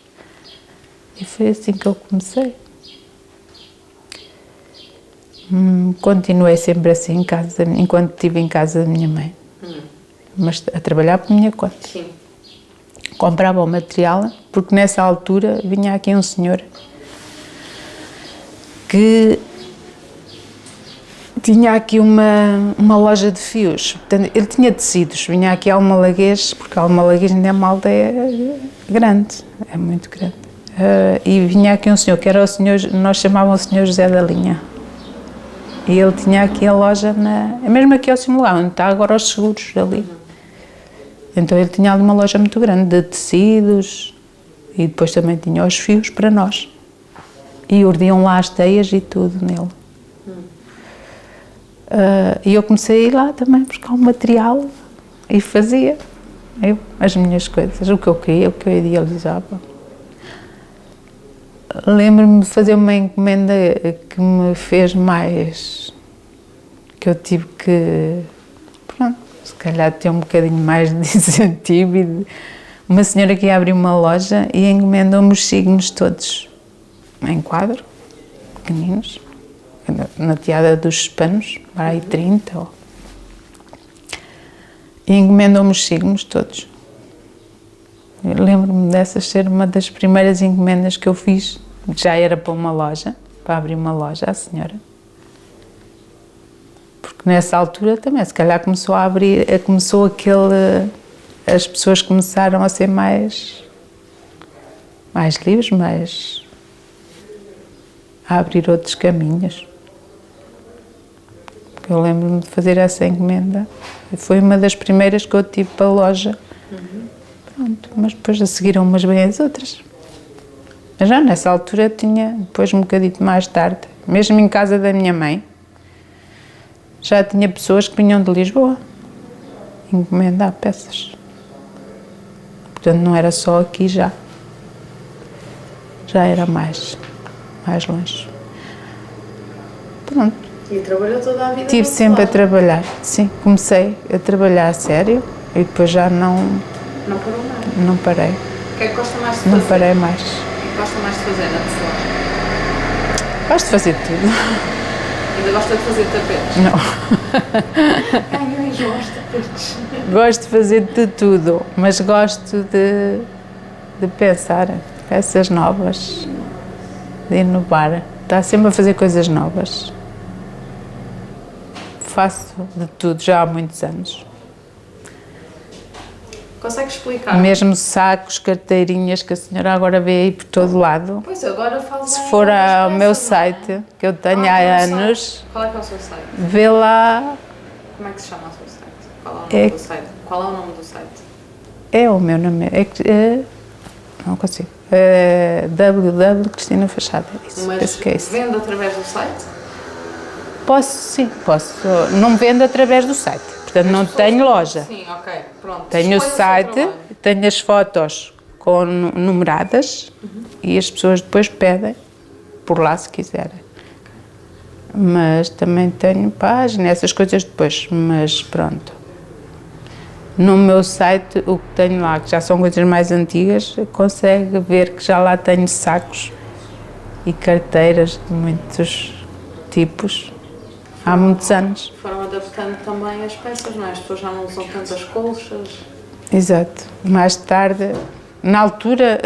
E foi assim que eu comecei. Continuei sempre assim em casa, enquanto estive em casa da minha mãe. Mas a trabalhar por minha conta. Sim. Comprava o material, porque nessa altura vinha aqui um senhor que tinha aqui uma loja de fios. Portanto, ele tinha tecidos, vinha aqui a Almalaguês, porque Almalaguês ainda é uma aldeia grande, é muito grande. E vinha aqui um senhor, que era o senhor, nós chamávamos o senhor José da Linha. E ele tinha aqui a loja, mesmo aqui ao Simulão, onde está agora os seguros ali. Então ele tinha ali uma loja muito grande de tecidos e depois também tinha os fios para nós. E urdiam lá as teias e tudo nele. E eu comecei a ir lá também buscar o material e fazia as minhas coisas, o que eu queria, o que eu idealizava. Lembro-me de fazer uma encomenda que me fez mais, que eu tive que, pronto, se calhar ter um bocadinho mais de incentivo. Uma senhora que ia abrir uma loja e encomendou-me os signos todos em quadro, pequeninos, na teada dos panos, para aí 30. E encomendou-me os signos todos. Eu lembro-me dessas ser uma das primeiras encomendas que eu fiz. Já era para uma loja, para abrir uma loja, a senhora. Porque nessa altura também, se calhar começou a abrir, as pessoas começaram a ser mais livres, a abrir outros caminhos. Eu lembro-me de fazer essa encomenda. Foi uma das primeiras que eu tive para a loja. Pronto, mas depois a seguiram umas bem as outras. Mas já nessa altura tinha, depois um bocadinho mais tarde, mesmo em casa da minha mãe, já tinha pessoas que vinham de Lisboa encomendar peças. Portanto, não era só aqui já. Já era mais longe. Pronto. E trabalhou toda a vida? Estive sempre a trabalhar, sim. Comecei a trabalhar a sério e depois já não... Não parou nada? Não parei. O que é que gosta mais de fazer? Não parei mais. O que é que gosta mais de fazer na tecelagem? Gosto de fazer tudo. Ainda gosta de fazer tapetes? Não. Ai, eu enjoo os tapetes. Gosto de fazer de tudo, mas gosto de pensar peças novas, de inovar. Estar sempre a fazer coisas novas. Faço de tudo já há muitos anos. Consegue explicar? Mesmo sacos, carteirinhas que a senhora agora vê aí por todo lado. Pois, agora falo Se for ao meu site, que eu tenho há anos, qual é que é o seu site? vê lá, Como é que se chama o seu site? Qual é o nome do site? Qual é o nome do site? é o meu nome, não consigo, www Cristina Fachada, isso, Mas penso que é isso. vende através do site? Posso, sim, posso, não vendo através do site, portanto não tenho loja. Sim, ok, pronto. Tenho o Expõe seu site, trabalho. tenho as fotos com numeradas e as pessoas depois pedem por lá se quiserem. Mas também tenho página, essas coisas depois, mas pronto. No meu site, o que tenho lá, que já são coisas mais antigas, consegue ver que já lá tenho sacos e carteiras de muitos tipos, há muitos anos. Foram adaptando também as peças, não é? As pessoas já não usam tantas colchas. Exato. Mais tarde, na altura,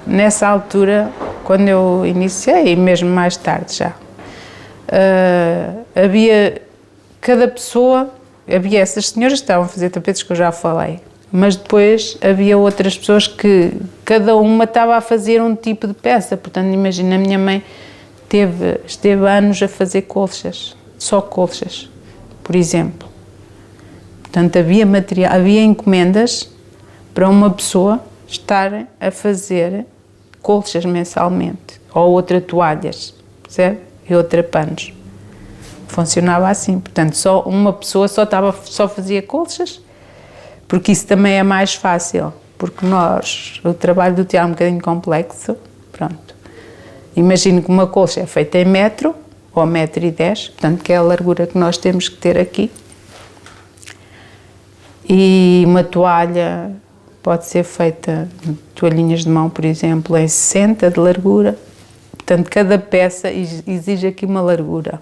nessa altura, quando eu iniciei, e mesmo mais tarde já, havia cada pessoa, havia essas senhoras que estavam a fazer tapetes que eu já falei, mas depois havia outras pessoas que cada uma estava a fazer um tipo de peça. Portanto, imagina, a minha mãe esteve anos a fazer colchas, só colchas, por exemplo. Portanto, havia encomendas para uma pessoa estar a fazer colchas mensalmente, ou outra toalhas, percebe? E outra panos. Funcionava assim, portanto, só uma pessoa só fazia colchas, porque isso também é mais fácil, porque o trabalho do tear é um bocadinho complexo, pronto. Imagino que uma colcha é feita em metro, ou 1,10 m, portanto, que é a largura que nós temos que ter aqui. E uma toalha pode ser feita, toalhinhas de mão, por exemplo, em 60 de largura. Portanto, cada peça exige aqui uma largura.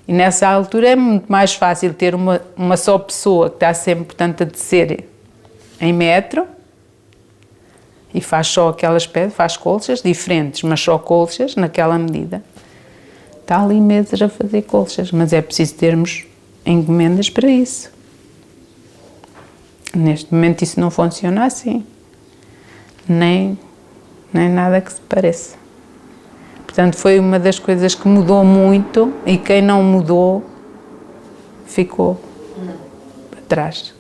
E nessa altura é muito mais fácil ter uma só pessoa que está sempre, portanto, a tecer em metro e faz só aquelas peças, faz colchas diferentes, mas só colchas naquela medida. Está ali meses a fazer colchas, mas é preciso termos encomendas para isso. Neste momento isso não funciona assim, nem nada que se pareça. Portanto, foi uma das coisas que mudou muito e quem não mudou ficou para trás.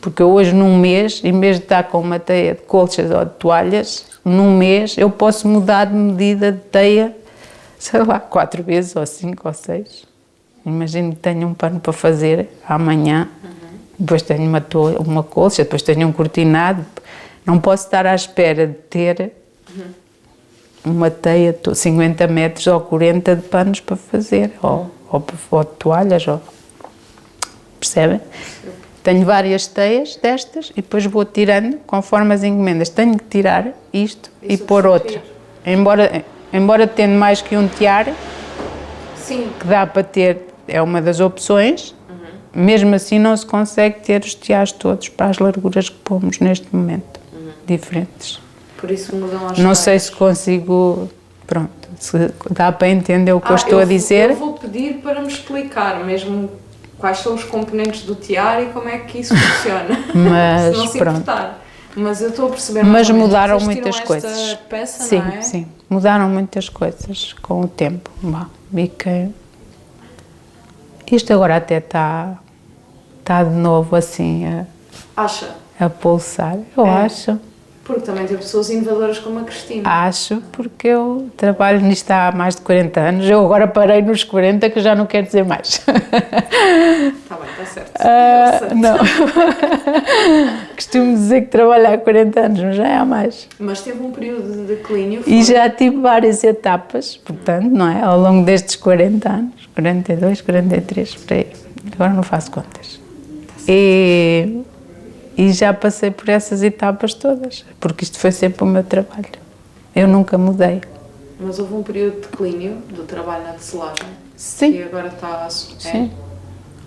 Porque hoje, num mês, em vez de estar com uma teia de colchas ou de toalhas, num mês eu posso mudar de medida de teia, sei lá, 4 vezes, ou 5 ou 6. Imagino que tenho um pano para fazer amanhã. Depois tenho uma colcha, depois tenho um cortinado. Não posso estar à espera de ter uma teia de 50 metros ou 40 de panos para fazer, ou de toalhas, percebem? Tenho várias teias destas e depois vou tirando conforme as encomendas. Tenho que tirar isto e pôr outra. Embora tendo mais que um tiar, sim, que dá para ter, é uma das opções. Mesmo assim não se consegue ter os tiares todos para as larguras que pomos neste momento, diferentes. por isso mudam as Não sei teias. se consigo, pronto, se dá para entender o que eu estou a dizer. Eu vou pedir para me explicar mesmo quais são os componentes do tiar e como é que isso funciona, Mas se não se pronto. importar. Mas eu estou a perceber Mas mais ou menos. mudaram Vocês muitas tiram coisas. esta peça, Sim, não é? sim, mudaram muitas coisas com o tempo. Bom, e que isto agora até está de novo assim Acha? a pulsar, eu acho. Porque também tem pessoas inovadoras como a Cristina. Acho, porque eu trabalho nisto há mais de 40 anos. Eu agora parei nos 40, que já não quero dizer mais. Está bem, está certo. Não. Costumo dizer que trabalho há 40 anos, mas já é há mais. Mas teve um período de declínio. E já tive várias etapas, portanto, não é? Ao longo destes 40 anos, 42, 43, por aí. Agora não faço contas. e já passei por essas etapas todas, porque isto foi sempre o meu trabalho. Eu nunca mudei. Mas houve um período de declínio do trabalho na tecelagem? Sim. E agora está a... Sim.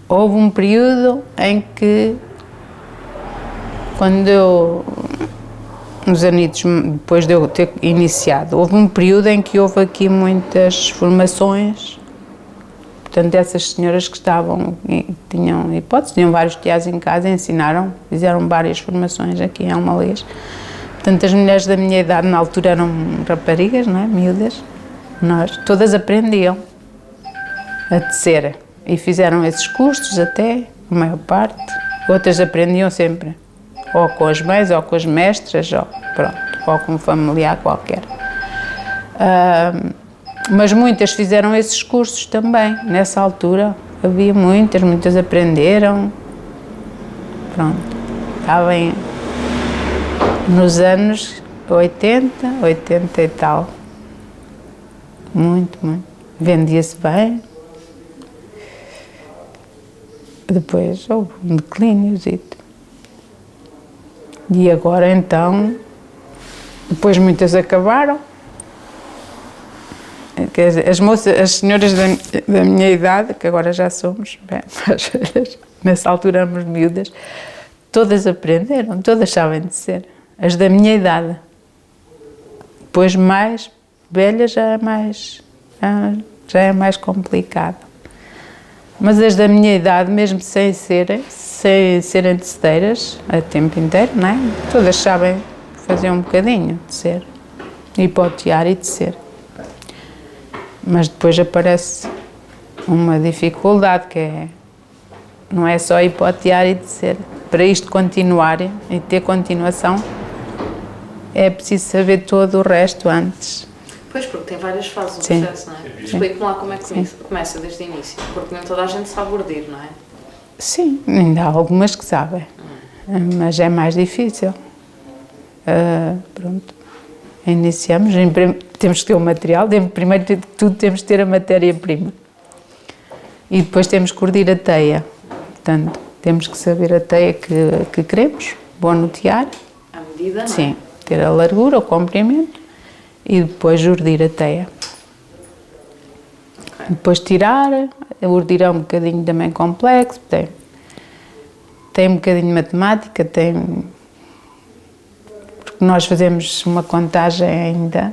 Houve um período em que, quando eu, uns anitos depois de eu ter iniciado, houve um período em que houve aqui muitas formações. Portanto, essas senhoras que tinham hipótese, tinham vários teatros em casa, ensinaram, fizeram várias formações aqui em Almalês. Portanto, as mulheres da minha idade, na altura, eram raparigas, não é? Miúdas. Nós, todas aprendiam a tecer e fizeram esses cursos até, a maior parte. Outras aprendiam sempre, ou com as mães, ou com as mestras, ou com um familiar qualquer. Mas muitas fizeram esses cursos também, nessa altura. Havia muitas aprenderam. Pronto, estavam nos anos 80 e tal. Muito. Vendia-se bem. Depois houve um declínio. E agora então, depois muitas acabaram. As senhoras da minha idade, que agora já somos bem mais velhas, nessa altura éramos miúdas, todas aprenderam, todas sabem tecer. As da minha idade. Depois mais velhas já é mais complicado. Mas as da minha idade, mesmo sem serem tecedeiras a tempo inteiro, não é? Todas sabem fazer um bocadinho, tecer, hipotear e tecer. Mas depois aparece uma dificuldade não é só hipotear e tecer. Para isto continuar e ter continuação, é preciso saber todo o resto antes. Pois, porque tem várias fases do processo, não é? Explique-me lá como é que começa desde o início, porque nem toda a gente sabe urdir, não é? Sim, ainda há algumas que sabem, mas é mais difícil. Pronto. Iniciamos, temos que ter o material, primeiro de tudo temos que ter a matéria-prima e depois temos que urdir a teia, portanto temos que saber a teia que queremos, vou anutear, a medida, não é? Sim, ter a largura, o comprimento e depois urdir a teia. Okay. Depois tirar, urdir é um bocadinho também complexo, tem um bocadinho de matemática, nós fazemos uma contagem ainda,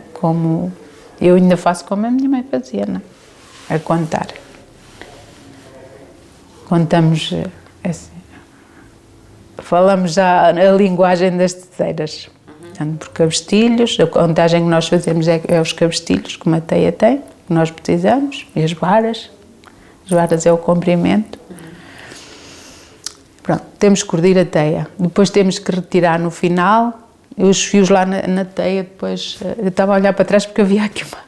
eu ainda faço como a minha mãe fazia, não é? A contar. Contamos, assim, falamos já a linguagem das teceiras. Portanto, por cabestilhos, a contagem que nós fazemos é os cabestilhos que uma teia tem, que nós precisamos, e as varas. As varas é o comprimento. Pronto, temos que urdir a teia. Depois temos que retirar no final os fios lá na teia. Depois, eu estava a olhar para trás porque havia aqui uma...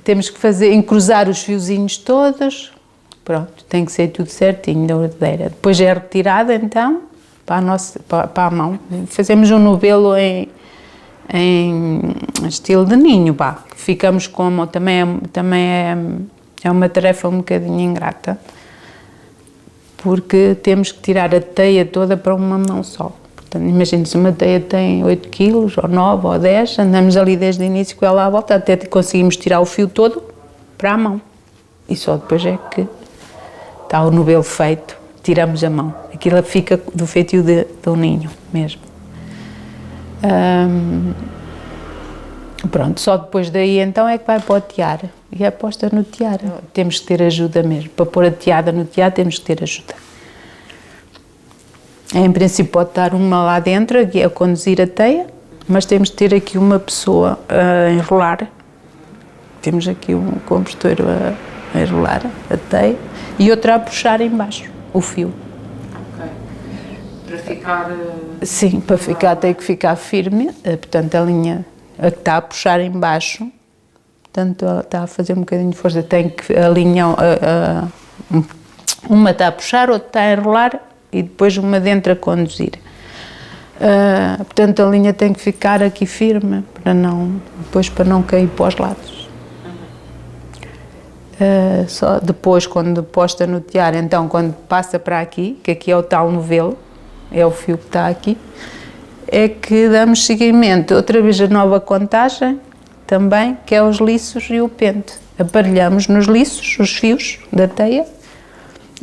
temos que encruzar os fiozinhos todos. Pronto, tem que ser tudo certinho da ordeira. Depois é retirada então para a mão. Fazemos um novelo em estilo de ninho, ficamos como também é uma tarefa um bocadinho ingrata, porque temos que tirar a teia toda para uma mão só. Portanto, imagine se uma teia tem 8 kg, ou 9, ou 10, andamos ali desde o início com ela à volta, até conseguimos tirar o fio todo para a mão. E só depois é que está o novelo feito, tiramos a mão. Aquilo fica do feitio do ninho mesmo. Pronto, só depois daí então é que vai para o tear. E é posta no tear. Temos que ter ajuda mesmo. Para pôr a teada no tear temos que ter ajuda. Em princípio pode estar uma lá dentro, a conduzir a teia, mas temos que ter aqui uma pessoa a enrolar. Temos aqui um compostor a enrolar a teia e outra a puxar em baixo o fio. Ok. Para ficar... Sim, para ficar tem que ficar firme, portanto a linha a que está a puxar em baixo, portanto está a fazer um bocadinho de força, tem que a linha, uma está a puxar, outra está a enrolar e depois uma dentro a conduzir. Portanto a linha tem que ficar aqui firme, depois para não cair para os lados. Só depois, quando posta no tear, então quando passa para aqui, que aqui é o tal novelo, é o fio que está aqui, é que damos seguimento outra vez a nova contagem, também, que é os liços e o pente. Aparelhamos nos liços os fios da teia,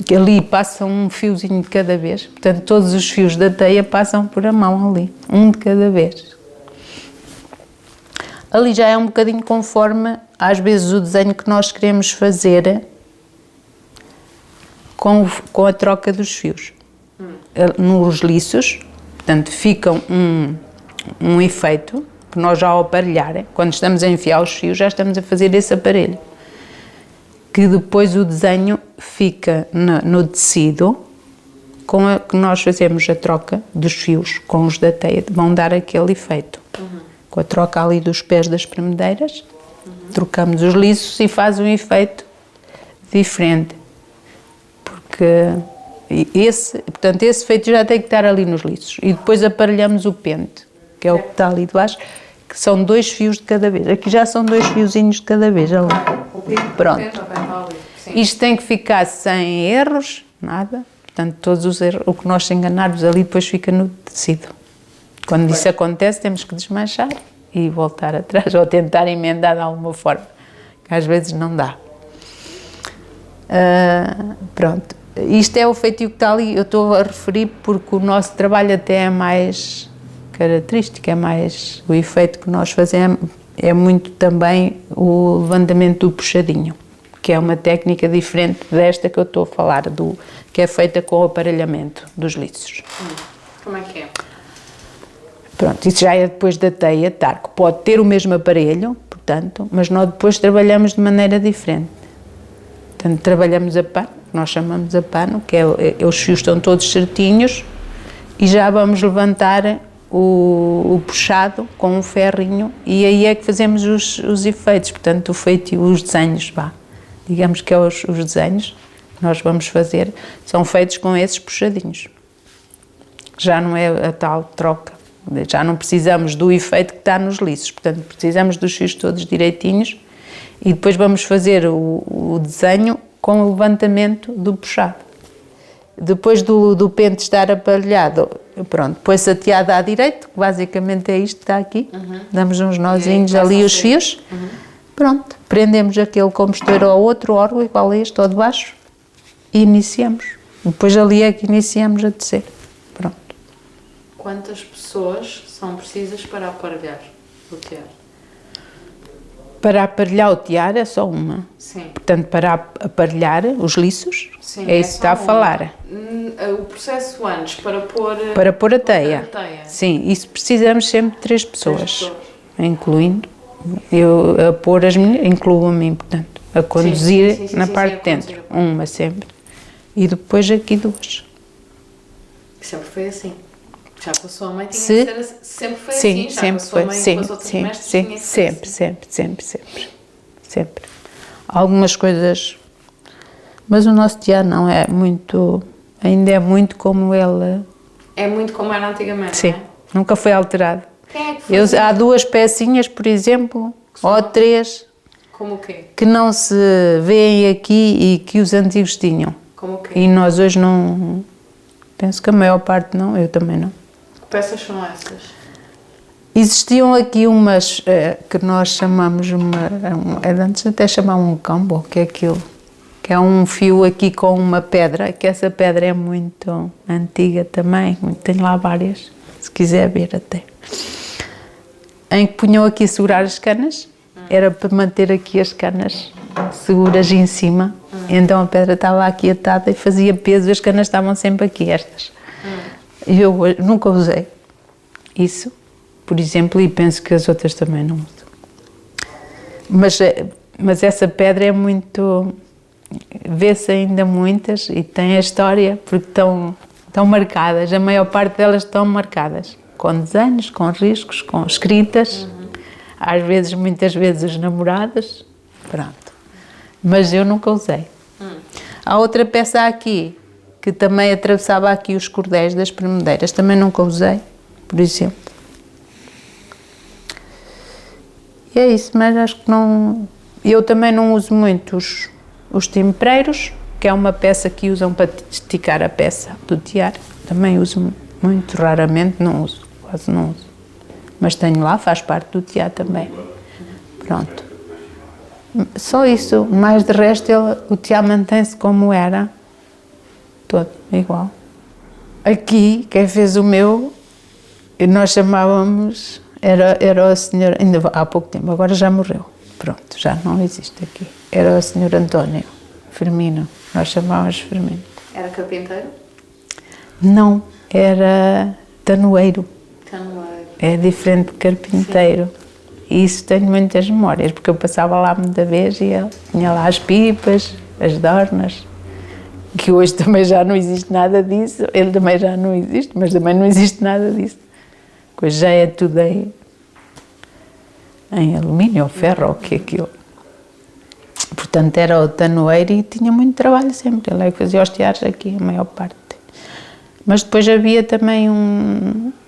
que ali passa um fiozinho de cada vez, portanto todos os fios da teia passam por a mão ali, um de cada vez. Ali já é um bocadinho conforme, às vezes, o desenho que nós queremos fazer com a troca dos fios. Nos liços, portanto, fica um efeito, que nós já ao aparelhar, quando estamos a enfiar os fios, já estamos a fazer esse aparelho. Que depois o desenho fica no tecido, com a que nós fazemos a troca dos fios com os da teia, vão dar aquele efeito. Com a troca ali dos pés das espremedeiras, trocamos os liços e faz um efeito diferente. Porque portanto, esse efeito já tem que estar ali nos liços. E depois aparelhamos o pente, que é o que está ali de baixo, que são 2 fios de cada vez. Aqui já são 2 fiozinhos de cada vez. Ali. Pronto. Isto tem que ficar sem erros, nada. Portanto, todos os erros, o que nós se enganarmos ali depois fica no tecido. Quando isso acontece, temos que desmanchar e voltar atrás, ou tentar emendar de alguma forma, que às vezes não dá. Pronto. Isto é o feitio que está ali, eu estou a referir porque o nosso trabalho até é mais característico, é mais o efeito que nós fazemos, é muito também o levantamento do puxadinho, que é uma técnica diferente desta que eu estou a falar, que é feita com o aparelhamento dos liços. Como é que é? Pronto, isso já é depois da teia, que pode ter o mesmo aparelho, portanto, mas nós depois trabalhamos de maneira diferente. Portanto, trabalhamos a pano, nós chamamos a pano, que os fios estão todos certinhos e já vamos levantar o puxado com um ferrinho e aí é que fazemos os efeitos, portanto, o feitio, os desenhos, digamos que é os desenhos que nós vamos fazer, são feitos com esses puxadinhos. Já não é a tal troca. Já não precisamos do efeito que está nos liços, portanto precisamos dos fios todos direitinhos e depois vamos fazer o desenho com o levantamento do puxado. Depois do pente estar aparelhado, pronto, põe-se ateado à direita, que basicamente é isto que está aqui, damos uns nozinhos ali os fios, pronto, prendemos aquele compostor ao outro órgão igual a este, ao de baixo, e iniciamos. Depois ali é que iniciamos a tecer. Quantas pessoas são precisas para aparelhar o tiara? Para aparelhar o tiara é só uma. Sim. Portanto, para aparelhar os liços, sim, é isso que está a falar. O processo antes, para pôr... Para pôr a teia. Sim, isso precisamos sempre de 3 pessoas. Incluindo, eu a pôr as meninas, incluo a mim, portanto, a conduzir na parte de dentro. Uma sempre. E depois aqui 2. Sempre foi assim. Já com a sua mãe tinha que ser assim. Sempre foi assim? Já sempre foi. Sempre. Algumas coisas, mas o nosso tiara não é muito, ainda é muito como ele... É muito como era antigamente, sim, não é? Nunca foi alterado. Quem é que fazia? Há 2 pecinhas, por exemplo, ou 3, como o quê? Que não se vêem aqui e que os antigos tinham. Como o quê? E nós hoje não, penso que a maior parte não, eu também não. Que peças são essas? Existiam aqui umas que nós chamamos, antes até chamavam um cambo, que é aquilo, que é um fio aqui com uma pedra, que essa pedra é muito antiga também, tem lá várias, se quiser ver até. Em que punham aqui a segurar as canas, era para manter aqui as canas seguras em cima, então a pedra estava aqui atada e fazia peso, as canas estavam sempre aqui, estas. Eu nunca usei isso, por exemplo, e penso que as outras também não usam. Mas essa pedra é muito... Vê-se ainda muitas e tem a história, porque estão marcadas, a maior parte delas estão marcadas, com desenhos, com riscos, com escritas, às vezes, muitas vezes, namoradas, pronto. Mas eu nunca usei. Há outra peça aqui, que também atravessava aqui os cordéis das espremedeiras, também nunca usei, por exemplo. E é isso, mas acho que não... Eu também não uso muito os timpereiros, que é uma peça que usam para esticar a peça do tiara, também uso muito raramente não uso, quase não uso. Mas tenho lá, faz parte do teatro também. Pronto. Só isso, mais de resto o teatro mantém-se como era, todo igual. Aqui, quem fez o meu, nós chamávamos, era o senhor, ainda há pouco tempo, agora já morreu, pronto, já não existe aqui. Era o senhor António Firmino, nós chamávamos Firmino. Era carpinteiro? Não, era tanoeiro. Tanoeiro. É diferente de carpinteiro. Sim. E isso tenho muitas memórias, porque eu passava lá muita vez e ele tinha lá as pipas, as dornas, que hoje também já não existe nada disso, ele também já não existe, mas também não existe nada disso. Hoje já é tudo em alumínio ou ferro, ou o que é aquilo. Portanto, era o tanoeiro e tinha muito trabalho sempre, ele é que fazia os teatros aqui, a maior parte. Mas depois havia também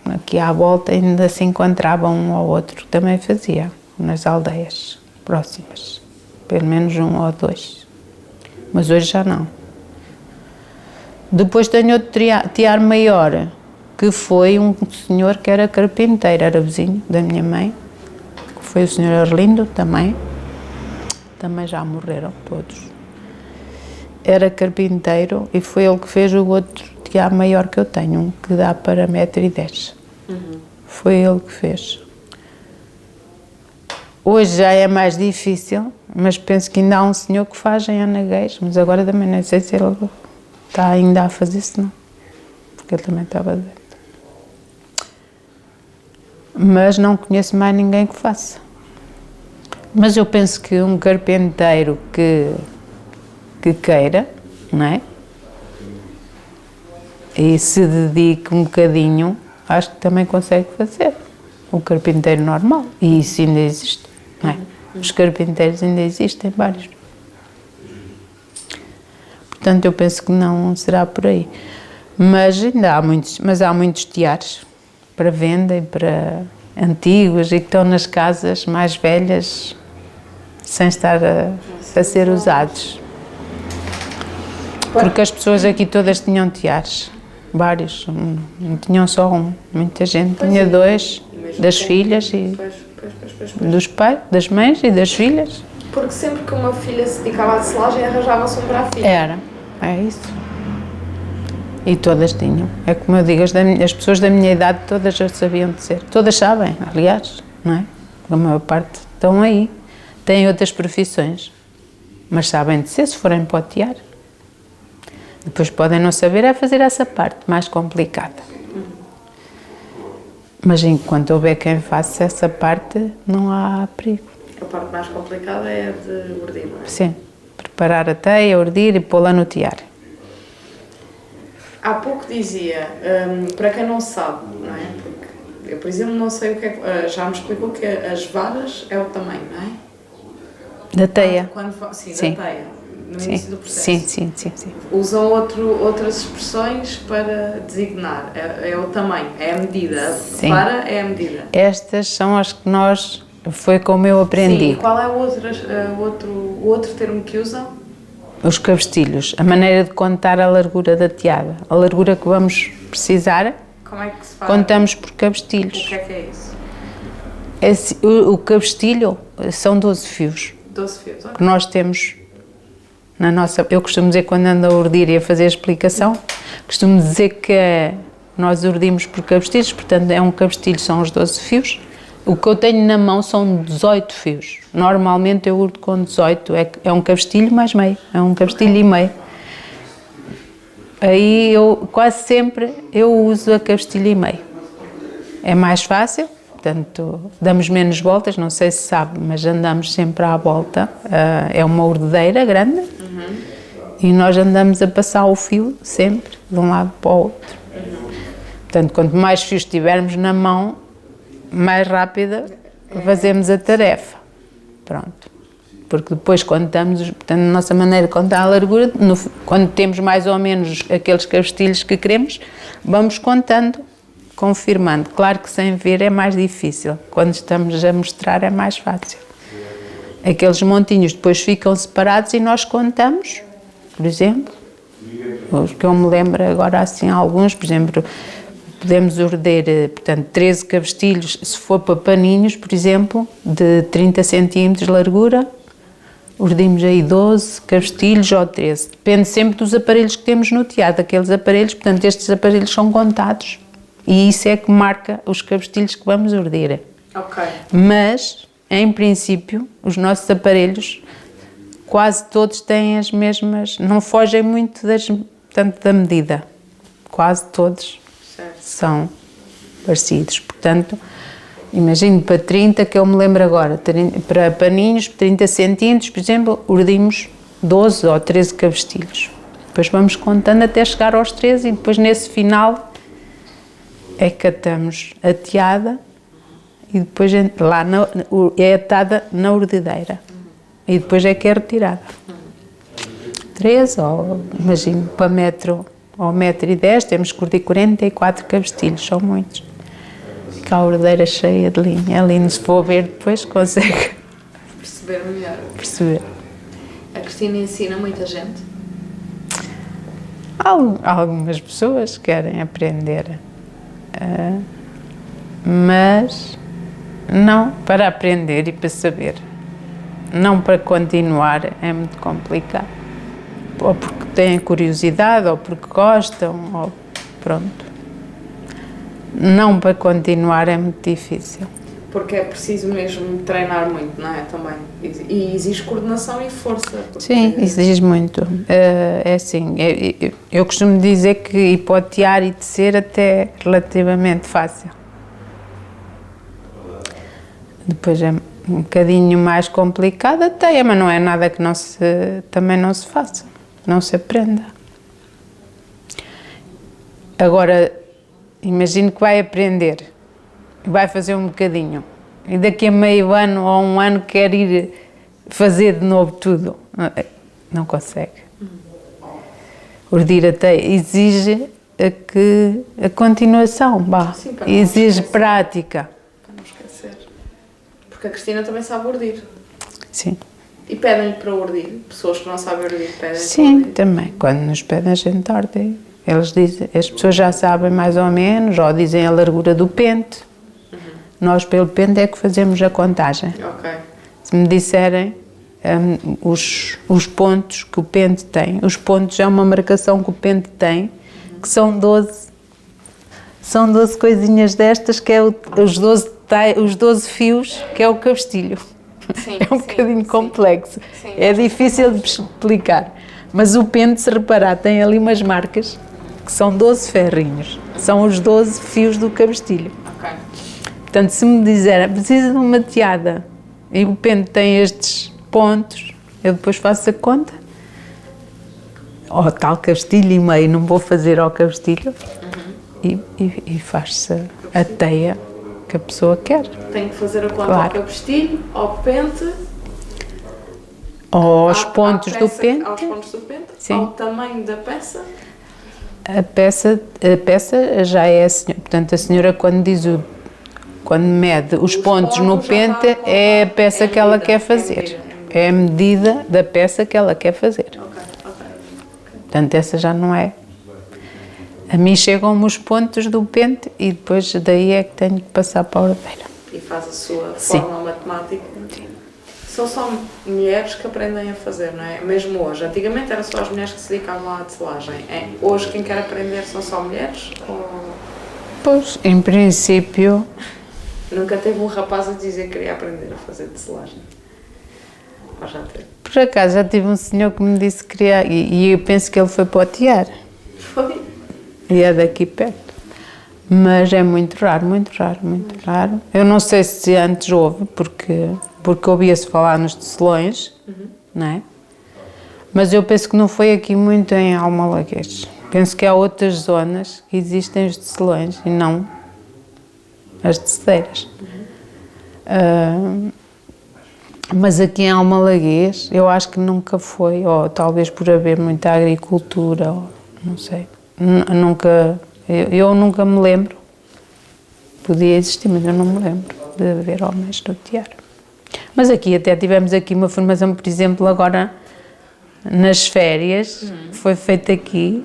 aqui à volta ainda se encontrava um ou outro que também fazia, nas aldeias próximas, pelo menos um ou dois, mas hoje já não. Depois tenho outro tear maior, que foi um senhor que era carpinteiro, era vizinho da minha mãe, que foi o senhor Arlindo também já morreram todos. Era carpinteiro e foi ele que fez o outro tear maior que eu tenho, um que dá para 1,10 m. Foi ele que fez. Hoje já é mais difícil, mas penso que ainda há um senhor que faz em Anaguês, mas agora também não sei se ele está ainda a fazer isso, não, porque ele também estava dentro. Mas não conheço mais ninguém que faça. Mas eu penso que um carpinteiro que queira, não é? E se dedique um bocadinho, acho que também consegue fazer. O carpinteiro normal. E isso ainda existe, não é? Os carpinteiros ainda existem, vários. Portanto, eu penso que não será por aí. Mas ainda há muitos teares para venda e para antigos e que estão nas casas mais velhas sem estar a ser usados. Porque as pessoas aqui todas tinham teares, vários, não tinham só um. Muita gente tinha dois, das filhas e dos pais, das mães e das filhas. Porque sempre que uma filha se dedicava à selagem, arranjava-se um para a filha. É isso. E todas tinham. É como eu digo, as pessoas da minha idade todas já sabiam tecer. Todas sabem, aliás, não é? A maior parte estão aí. Têm outras profissões, mas sabem tecer se forem para o tear. Depois podem não saber é fazer essa parte mais complicada. Mas enquanto houver quem faça essa parte, não há perigo. A parte mais complicada é a de urdir, não é? Sim. Preparar a teia, urdir e pô-la no tear. Há pouco dizia, para quem não sabe, não é? Porque eu, por exemplo, não sei o que é. Já me explicou que as varas é o tamanho, não é? Da teia. Sim, da teia. No início do processo. Sim. Usam outras expressões para designar. É o tamanho, é a medida. A vara é a medida. Estas são as que foi como eu aprendi. Sim, e qual é o outro termo que usam? Os cabestilhos, a maneira de contar a largura da teada. A largura que vamos precisar, como é que se faz? Contamos por cabestilhos. O que é isso? O cabestilho são 12 fios. 12 fios, ok. Que nós temos na nossa... Eu costumo dizer, quando ando a urdir e a fazer a explicação, costumo dizer que nós urdimos por cabestilhos, portanto é um cabestilho, são os 12 fios. O que eu tenho na mão são 18 fios. Normalmente eu urdo com 18, é um cabestilho mais meio, é um cabestilho e meio. Aí eu quase sempre uso a cabestilho e meio. É mais fácil, portanto damos menos voltas, não sei se sabe, mas andamos sempre à volta. É uma urdedeira grande e nós andamos a passar o fio sempre de um lado para o outro. Portanto, quanto mais fios tivermos na mão, mais rápida fazemos a tarefa. Pronto. Porque depois, quando estamos, portanto, a nossa maneira de contar a largura, quando temos mais ou menos aqueles cabestilhos que queremos, vamos contando, confirmando. Claro que sem ver é mais difícil. Quando estamos a mostrar é mais fácil. Aqueles montinhos depois ficam separados e nós contamos, por exemplo, os que eu me lembro agora assim, alguns, por exemplo, podemos ordear, portanto, 13 cabestilhos, se for para paninhos, por exemplo, de 30 cm de largura, ordimos aí 12 cabestilhos ou 13. Depende sempre dos aparelhos que temos no tear, daqueles aparelhos, portanto, estes aparelhos são contados e isso é que marca os cabestilhos que vamos ordear. Ok. Mas, em princípio, os nossos aparelhos, quase todos têm as mesmas, não fogem muito portanto, da medida. Quase todos são parecidos. Portanto, imagino para 30, que eu me lembro agora, para paninhos, 30 centímetros, por exemplo, ordimos 12 ou 13 cabestilhos. Depois vamos contando até chegar aos 13 e depois nesse final é que atamos a teada e depois lá é atada na ordedeira e depois é que é retirada. 13 ou, imagino, para metro ou 1,10 m temos que ordir 44 cabestilhos, são muitos. Fica a ordedeira cheia de linha. É lindo, se for ver depois consegue perceber melhor. Perceber. A Cristina ensina muita gente? Algumas pessoas querem aprender, mas não para aprender e para saber. Não para continuar, é muito complicado. Ou porque têm curiosidade, ou porque gostam, ou pronto. Não para continuar é muito difícil. Porque é preciso mesmo treinar muito, não é? Também. E exige coordenação e força. Sim, exige muito. É assim, eu costumo dizer que hipotear e tecer até é relativamente fácil. Depois é um bocadinho mais complicado até, mas não é nada que também não se faça, não se aprenda. Agora, imagino que vai aprender, vai fazer um bocadinho, e daqui a meio ano ou um ano quer ir fazer de novo tudo. Não consegue. Ordir até exige a continuação, Sim, exige prática. Para não esquecer. Porque a Cristina também sabe ordir. Sim. E pedem-lhe para ordir? Pessoas que não sabem ordir pedem Sim, para ordir? também. Quando nos pedem a gente orde, eles dizem, as pessoas já sabem mais ou menos, ou dizem a largura do pente. Nós pelo pente é que fazemos a contagem. Ok. Se me disserem os pontos que o pente tem, os pontos é uma marcação que o pente tem, que são 12. São 12 coisinhas destas, que é os 12 fios, que é o cabestilho. Sim, É um bocadinho complexo. Sim. É difícil de explicar. Mas o pente, se reparar, tem ali umas marcas, que são 12 ferrinhos. São os 12 fios do cabestilho. Ok. Portanto, se me disserem, precisa de uma teada, e o pente tem estes pontos, eu depois faço a conta. Ou tal cabestilho e meio, não vou fazer ao cabestilho. E faz-se a teia que a pessoa quer. Tenho que fazer a conta Claro. ao cabestilho, ao pente, Aos pontos do pente. aos pontos do pente, Sim. ao tamanho da peça. A peça já é a senhora, portanto, a senhora quando mede os pontos no pontos já pente, está é a peça é que ela medida, quer é fazer. medida. É a medida da peça que ela quer fazer. Ok. Portanto, essa já não é. A mim chegam-me os pontos do pente e depois daí é que tenho que passar para a ordeira. E faz a sua Sim. forma matemática. São só mulheres que aprendem a fazer, não é? Mesmo hoje. Antigamente eram só as mulheres que se dedicavam à tecelagem. Hoje quem quer aprender são só mulheres? Ou Pois, em princípio, nunca teve um rapaz a dizer que queria aprender a fazer tecelagem? Ou já teve? por acaso já tive um senhor que me disse que queria, e eu penso que ele foi para o tear, Foi? e é daqui perto. Mas é muito raro, muito raro, muito raro. Eu não sei se antes houve, porque ouvia-se falar nos tecelões, não é? Mas eu penso que não foi aqui muito em Almalaguês. Penso que há outras zonas que existem os tecelões e não as tecedeiras. Mas aqui em Almalaguês eu acho que nunca foi, ou talvez por haver muita agricultura, ou não sei. Eu nunca me lembro. Podia existir, mas eu não me lembro de haver homens no tear. Mas aqui até tivemos aqui uma formação, por exemplo, agora nas férias, que foi feita aqui,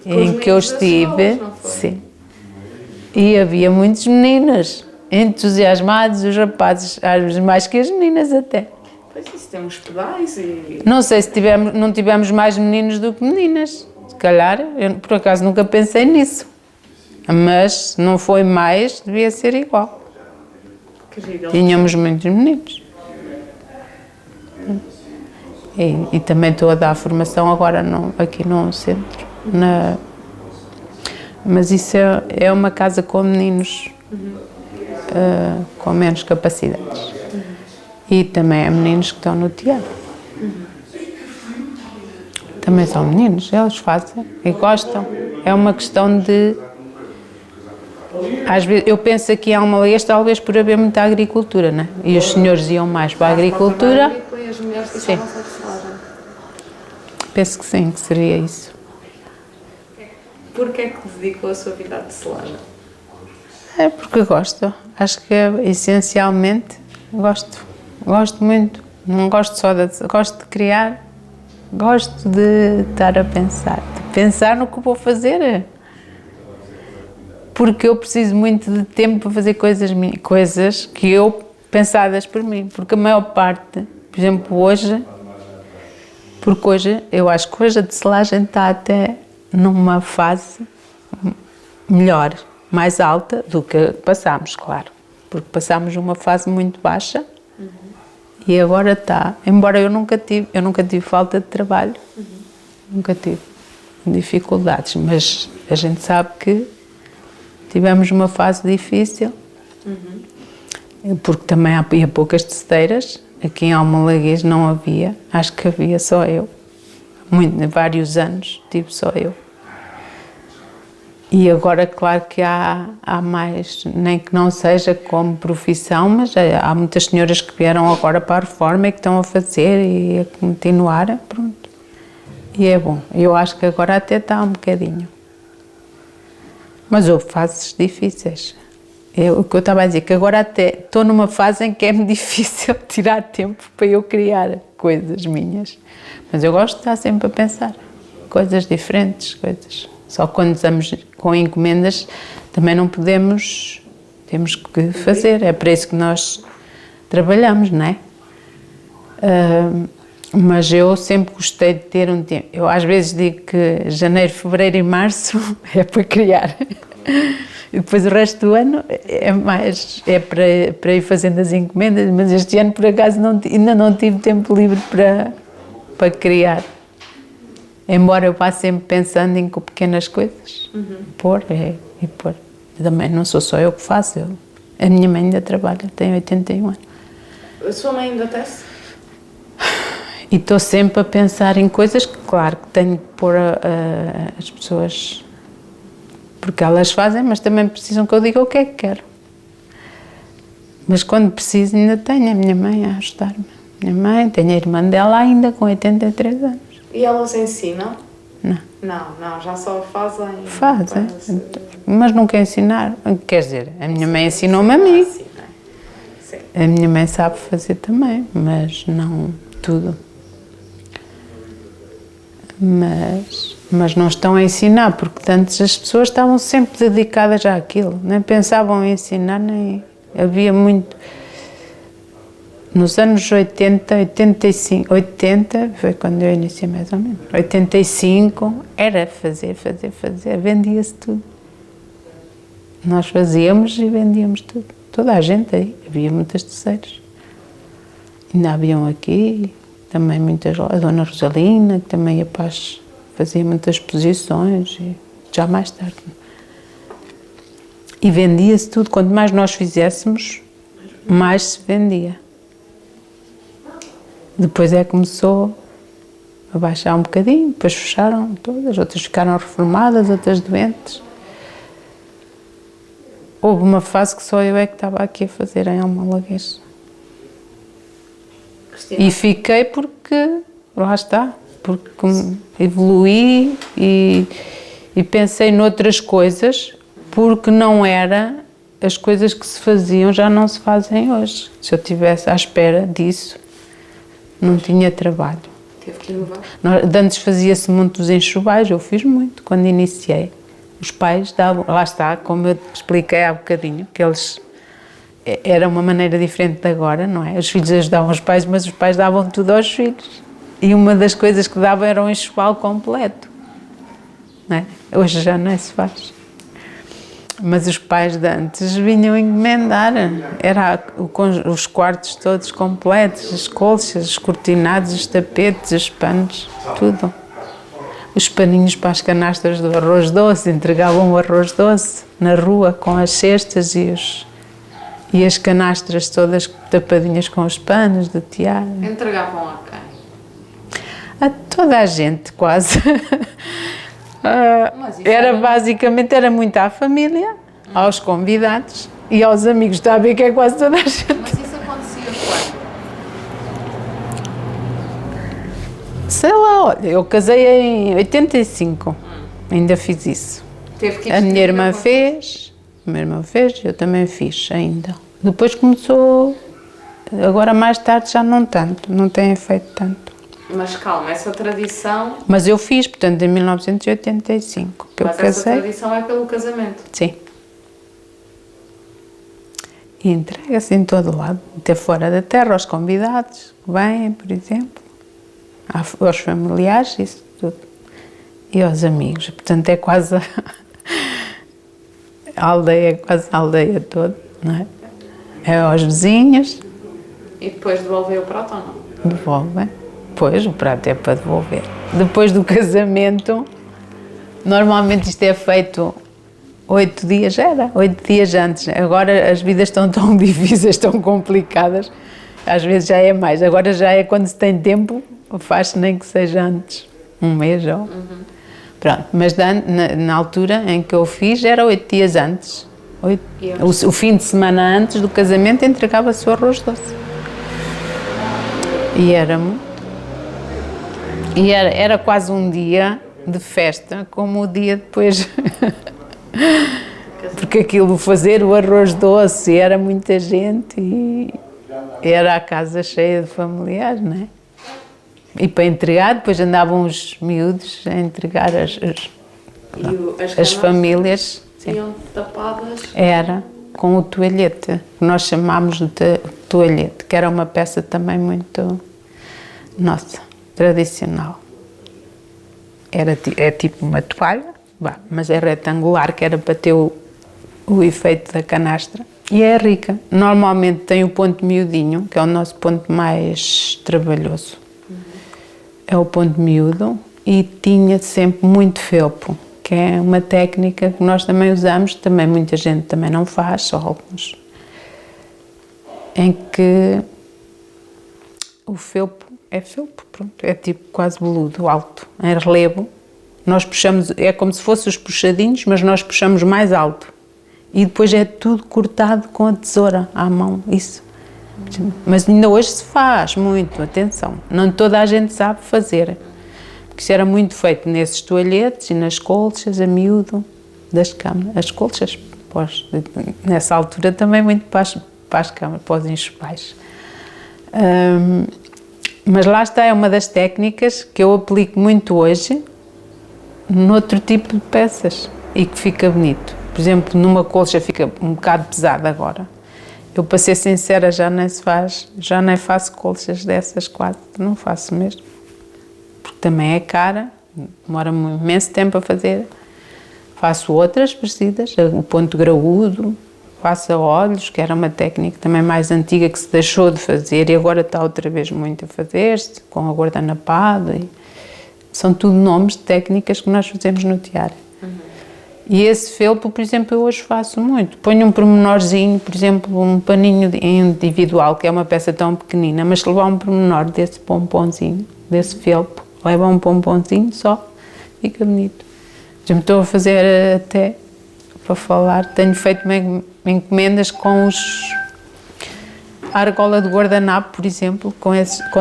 em que eu estive. Não foi? Sim. E havia muitos meninos entusiasmados, os rapazes, às vezes mais que as meninas até. Pois isso, tem uns pedais e... Não sei se não tivemos mais meninos do que meninas. Se calhar, eu por acaso nunca pensei nisso. Mas se não foi mais, devia ser igual. Que giro. Tínhamos muitos meninos. E também estou a dar formação agora aqui no centro. Mas isso é uma casa com meninos com menos capacidades. E também há meninos que estão no teatro. Também são meninos, eles fazem e gostam. É uma questão de... Às vezes, eu penso aqui há uma lei, talvez por haver muita agricultura, não é? E os senhores iam mais para a agricultura. E as mulheres Sim. deixavam-se a tecelagem. Penso que sim, que seria isso. Porquê é que dedicou a sua vida à tecelagem? É porque gosto. Acho que essencialmente gosto. Gosto muito. Não gosto só gosto de criar. Gosto de estar a pensar. De pensar no que vou fazer. Porque eu preciso muito de tempo para fazer coisas que eu, pensadas por mim. Porque a maior parte, por exemplo, hoje, eu acho que hoje a tecelagem está até numa fase melhor, mais alta do que passámos, claro. Porque passámos uma fase muito baixa e agora está. Embora eu nunca tive falta de trabalho, nunca tive dificuldades, mas a gente sabe que tivemos uma fase difícil, porque também havia poucas tecedeiras. Aqui em Almalaguês não havia, acho que havia só eu. Vários anos tive só eu. E agora, claro que há mais, nem que não seja como profissão, mas há muitas senhoras que vieram agora para a reforma e que estão a fazer e a continuar, pronto. E é bom, eu acho que agora até está um bocadinho. Mas houve fases difíceis. O que eu estava a dizer, que agora até estou numa fase em que é-me difícil tirar tempo para eu criar coisas minhas. Mas eu gosto de estar sempre a pensar coisas diferentes, coisas. Só quando estamos com encomendas também não podemos, temos que fazer. É para isso que nós trabalhamos, não é? Mas eu sempre gostei de ter um tempo. Eu às vezes digo que janeiro, fevereiro e março é para criar. E depois o resto do ano é para ir fazendo as encomendas, mas este ano por acaso ainda não tive tempo livre para criar. Embora eu vá sempre pensando em pequenas coisas. Pôr. Também não sou só eu que faço. A minha mãe ainda trabalha, tem 81 anos. A sua mãe ainda tece? E estou sempre a pensar em coisas que, claro, que tenho que pôr as pessoas... Porque elas fazem, mas também precisam que eu diga o que é que quero. Mas quando preciso ainda tenho a minha mãe a ajudar-me. Minha mãe, tenho a irmã dela ainda com 83 anos. E elas ensinam? Não. Não, já só fazem. Fazem, mas nunca ensinaram. Quer dizer, a minha mãe ensinou-me a mim. Sim. A minha mãe sabe fazer também, mas não tudo. Mas não estão a ensinar, porque antes as pessoas estavam sempre dedicadas àquilo, nem pensavam em ensinar, nem havia muito. Nos anos 80, 85, 80, foi quando eu iniciei mais ou menos, 85, era fazer, vendia-se tudo. Nós fazíamos e vendíamos tudo, toda a gente aí, havia muitas teceiras. Ainda haviam aqui, também muitas, a Dona Rosalina, que também ia para fazia muitas exposições, e já mais tarde. E vendia-se tudo, quanto mais nós fizéssemos, mais se vendia. Depois começou a baixar um bocadinho, depois fecharam todas, outras ficaram reformadas, outras doentes. Houve uma fase que só eu que estava aqui a fazer em Almalaguês. E fiquei porque, lá está, porque evoluí e pensei noutras coisas, porque não era, as coisas que se faziam já não se fazem hoje. Se eu estivesse à espera disso, não tinha trabalho. Teve que inovar. Antes fazia-se muitos enxovais, eu fiz muito quando iniciei. Os pais davam, lá está, como eu te expliquei há bocadinho, que eles, era uma maneira diferente de agora, não é? Os filhos ajudavam os pais, mas os pais davam tudo aos filhos. E uma das coisas que davam era um enxoval completo, não é? Hoje já não se faz. Mas os pais de antes vinham encomendar, era os quartos todos completos, as colchas, os cortinados, os tapetes, os panos, tudo. Os paninhos para as canastras do arroz doce, entregavam o arroz doce na rua com as cestas e as canastras todas tapadinhas com os panos do tiara. Entregavam a quem? A toda a gente, quase. Era basicamente, era muito à família, aos convidados e aos amigos. Está a ver que é quase toda a gente. Mas isso acontecia quando? Sei lá, olha, eu casei em 85, ainda fiz isso. Teve que ir A minha distribuir irmã a fez, eu também fiz ainda. Depois começou, agora mais tarde já não tanto, não tem feito tanto. Mas calma, essa tradição... Mas eu fiz, portanto, em 1985, que Mas eu essa casei. tradição é pelo casamento. Sim. E entrega-se em todo lado, até fora da terra, aos convidados que vêm, por exemplo, aos familiares, isso tudo. E aos amigos. Portanto, é quase a aldeia, quase a aldeia toda, não é? É aos vizinhos. E depois devolver o prato ou não? Devolvem. Pois, o prato é para devolver. Depois do casamento, normalmente isto é feito 8 dias, 8 dias antes. Agora as vidas estão tão difíceis, tão complicadas, às vezes já é mais. Agora já é quando se tem tempo, faz-se nem que seja antes, um mês ou... Pronto, mas na altura em que eu fiz era 8 dias antes. O fim de semana antes do casamento entregava-se o arroz doce. E era muito. E era quase um dia de festa, como o dia depois. Porque aquilo, fazer o arroz doce, era muita gente e era a casa cheia de familiares, não é? E para entregar, depois andavam os miúdos a entregar as famílias. Iam tapadas? Era com o toalhete, que nós chamámos de toalhete, que era uma peça também muito nossa, tradicional. É tipo uma toalha, mas é retangular, que era para ter o efeito da canastra. E é rica. Normalmente tem o ponto miudinho, que é o nosso ponto mais trabalhoso. É o ponto miúdo e tinha sempre muito felpo, que é uma técnica que nós também usamos, também muita gente também não faz, só alguns, em que o felpo é felpo, pronto, é tipo quase veludo, alto, em relevo. Nós puxamos, é como se fossem os puxadinhos, mas nós puxamos mais alto. E depois é tudo cortado com a tesoura à mão, isso. Mas ainda hoje se faz muito, atenção, não toda a gente sabe fazer. Porque isso era muito feito nesses toalhetes e nas colchas, a miúdo, das camas. As colchas, nessa altura também muito para as camas, para os enxovais. Mas lá está, é uma das técnicas que eu aplico muito hoje noutro tipo de peças e que fica bonito. Por exemplo, numa colcha fica um bocado pesado agora. Eu, para ser sincera, já nem faço colchas dessas quase, não faço mesmo. Porque também é cara, demora um imenso tempo a fazer. Faço outras parecidas, o ponto graúdo, faço a olhos, que era uma técnica também mais antiga que se deixou de fazer e agora está outra vez muito a fazer-se, com a guardanapada. São tudo nomes de técnicas que nós fazemos no tiara. E esse felpo, por exemplo, eu hoje faço muito. Ponho um pormenorzinho, por exemplo, um paninho individual, que é uma peça tão pequenina, mas se levar um pormenor desse pomponzinho, desse felpo, leva um pomponzinho só, fica bonito. Já me estou a fazer até, para falar, tenho feito encomendas com a argola de guardanapo, por exemplo, com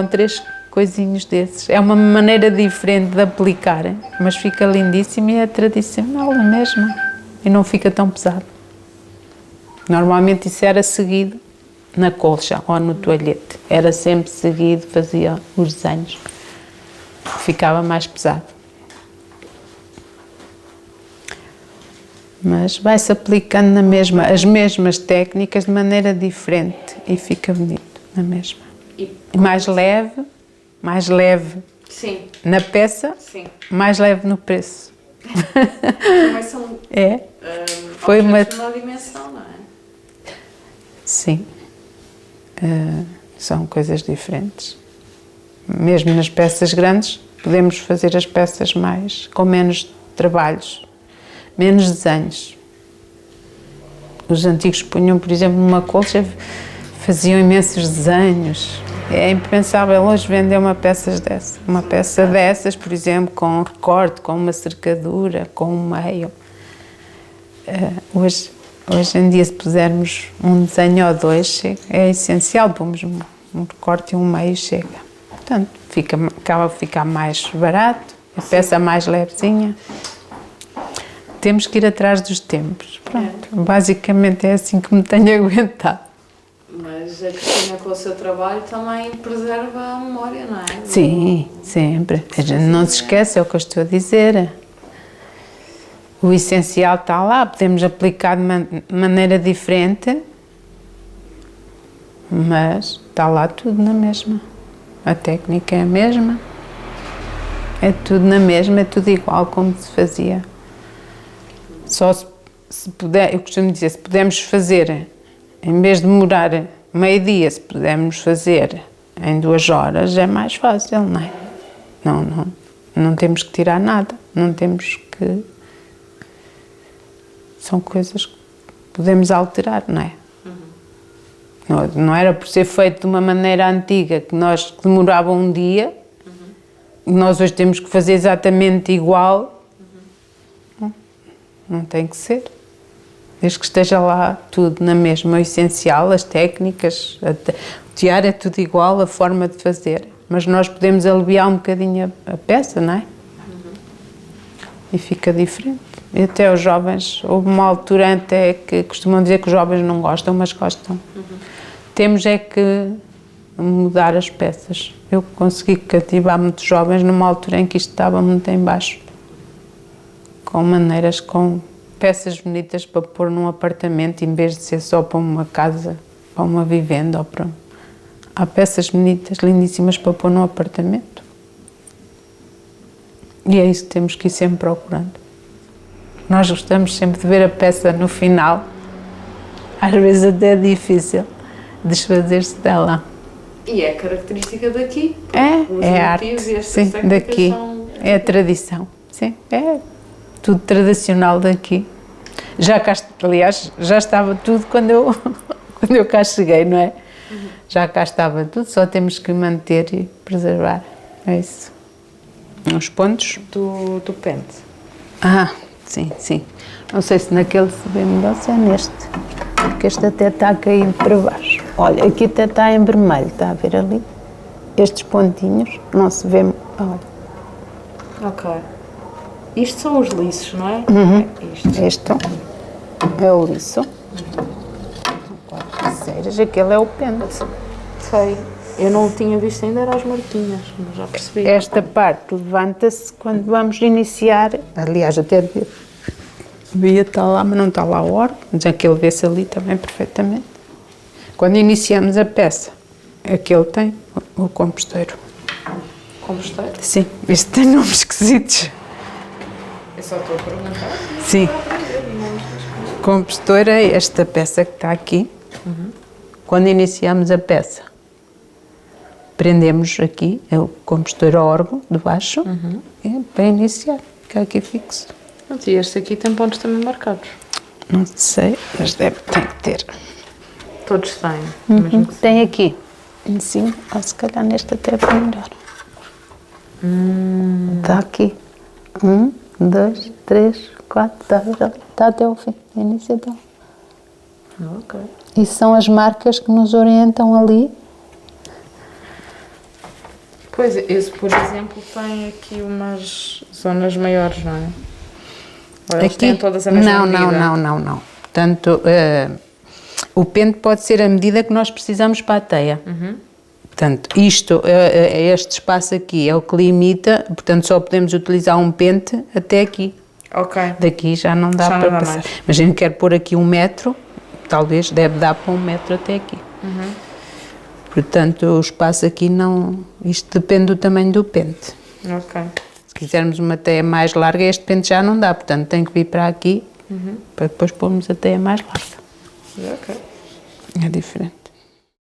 3 coisinhos desses. É uma maneira diferente de aplicar, mas fica lindíssimo e é tradicional a mesma. E não fica tão pesado. Normalmente isso era seguido na colcha ou no toalhete. Era sempre seguido, fazia os desenhos. Ficava mais pesado. Mas vai-se aplicando na mesma, as mesmas técnicas de maneira diferente e fica bonito na mesma. E mais leve sim. na peça, sim. mais leve no preço. Também são foi uma dimensão, não é? Sim. São coisas diferentes. Mesmo nas peças grandes, podemos fazer as peças com menos trabalhos, menos desenhos. Os antigos punham, por exemplo, numa colcha, faziam imensos desenhos. É impensável hoje vender uma peça dessas, por exemplo, com um recorte, com uma cercadura, com um meio. Hoje em dia, se pusermos um desenho ou dois, é essencial, pomos um recorte e um meio, chega. Portanto, acaba de ficar mais barato, a peça mais levezinha. Temos que ir atrás dos tempos. Pronto, basicamente é assim que me tenho aguentado. Mas a Cristina, com o seu trabalho, também preserva a memória, não é? Sim, sempre. A gente não se esquece, é o que eu estou a dizer. O essencial está lá, podemos aplicar de maneira diferente, mas está lá tudo na mesma. A técnica é a mesma, é tudo na mesma, é tudo igual como se fazia. Só se puder, eu costumo dizer, se pudermos fazer, em vez de demorar meio-dia, se pudermos fazer em 2 horas, é mais fácil, não é? Não temos que tirar nada, não temos que... São coisas que podemos alterar, não é? Não era por ser feito de uma maneira antiga, que demorava um dia, nós hoje temos que fazer exatamente igual. Não tem que ser. Desde que esteja lá tudo na mesma, o essencial, as técnicas, o tiar é tudo igual, a forma de fazer. Mas nós podemos aliviar um bocadinho a peça, não é? E fica diferente. E até os jovens, houve uma altura até que costumam dizer que os jovens não gostam, mas gostam. Temos é que mudar as peças. Eu consegui cativar muitos jovens numa altura em que isto estava muito em baixo. Com peças bonitas para pôr num apartamento, em vez de ser só para uma casa, para uma vivenda ou para... Há peças bonitas, lindíssimas para pôr num apartamento. E é isso que temos que ir sempre procurando. Nós gostamos sempre de ver a peça no final. Às vezes até é difícil desfazer-se dela. E é característica daqui. É a arte, sim, daqui. É a tradição, sim, é tudo tradicional daqui. Aliás, já estava tudo quando eu cá cheguei, não é? Já cá estava tudo, só temos que manter e preservar, é isso. Os pontos do pente. Sim. Não sei se naquele se vê melhor, se é neste. Porque este até está a cair para baixo. Olha, aqui até está em vermelho, está a ver ali? Estes pontinhos, não se vê... Olha. Ok. Isto são os liços, não é? Este é o liço. São 4 ceiras, aquele é o pente. Sei. Eu não o tinha visto ainda, eram as marquinhas, mas já percebi. Esta parte levanta-se quando vamos iniciar. Aliás, até devia estar lá, mas não está lá o órgão, mas aquele vê-se ali também perfeitamente. Quando iniciamos a peça, aquele tem o composteiro. Composteiro? Sim, este tem nomes esquisitos. Eu só estou a perguntar. Sim. Composteiro é esta peça que está aqui. Quando iniciamos a peça, prendemos aqui, é o composteiro ao órgão de baixo, para iniciar, fica aqui fixo. E este aqui tem pontos também marcados? Não sei, mas tem que ter. Todos têm? Mesmo que tem aqui, em cima, ou se calhar neste até é melhor. Está aqui. 1, 2, 3, 4, está até ao fim, a início dela. Ok. E são as marcas que nos orientam ali. Pois, esse, por exemplo, tem aqui umas zonas maiores, não é? Ou eles têm todas a mesma medida? Não. Portanto, o pente pode ser a medida que nós precisamos para a teia. Portanto, este espaço aqui é o que limita, portanto, só podemos utilizar um pente até aqui. Ok. Daqui já não dá Já não para dá passar. mais. Mas a gente quer pôr aqui 1 metro, talvez deve dar para 1 metro até aqui. Portanto, o espaço aqui não... Isto depende do tamanho do pente. Ok. Se quisermos uma teia mais larga, este pente já não dá, portanto tem que vir para aqui para depois pormos a teia mais larga. Ok. É diferente.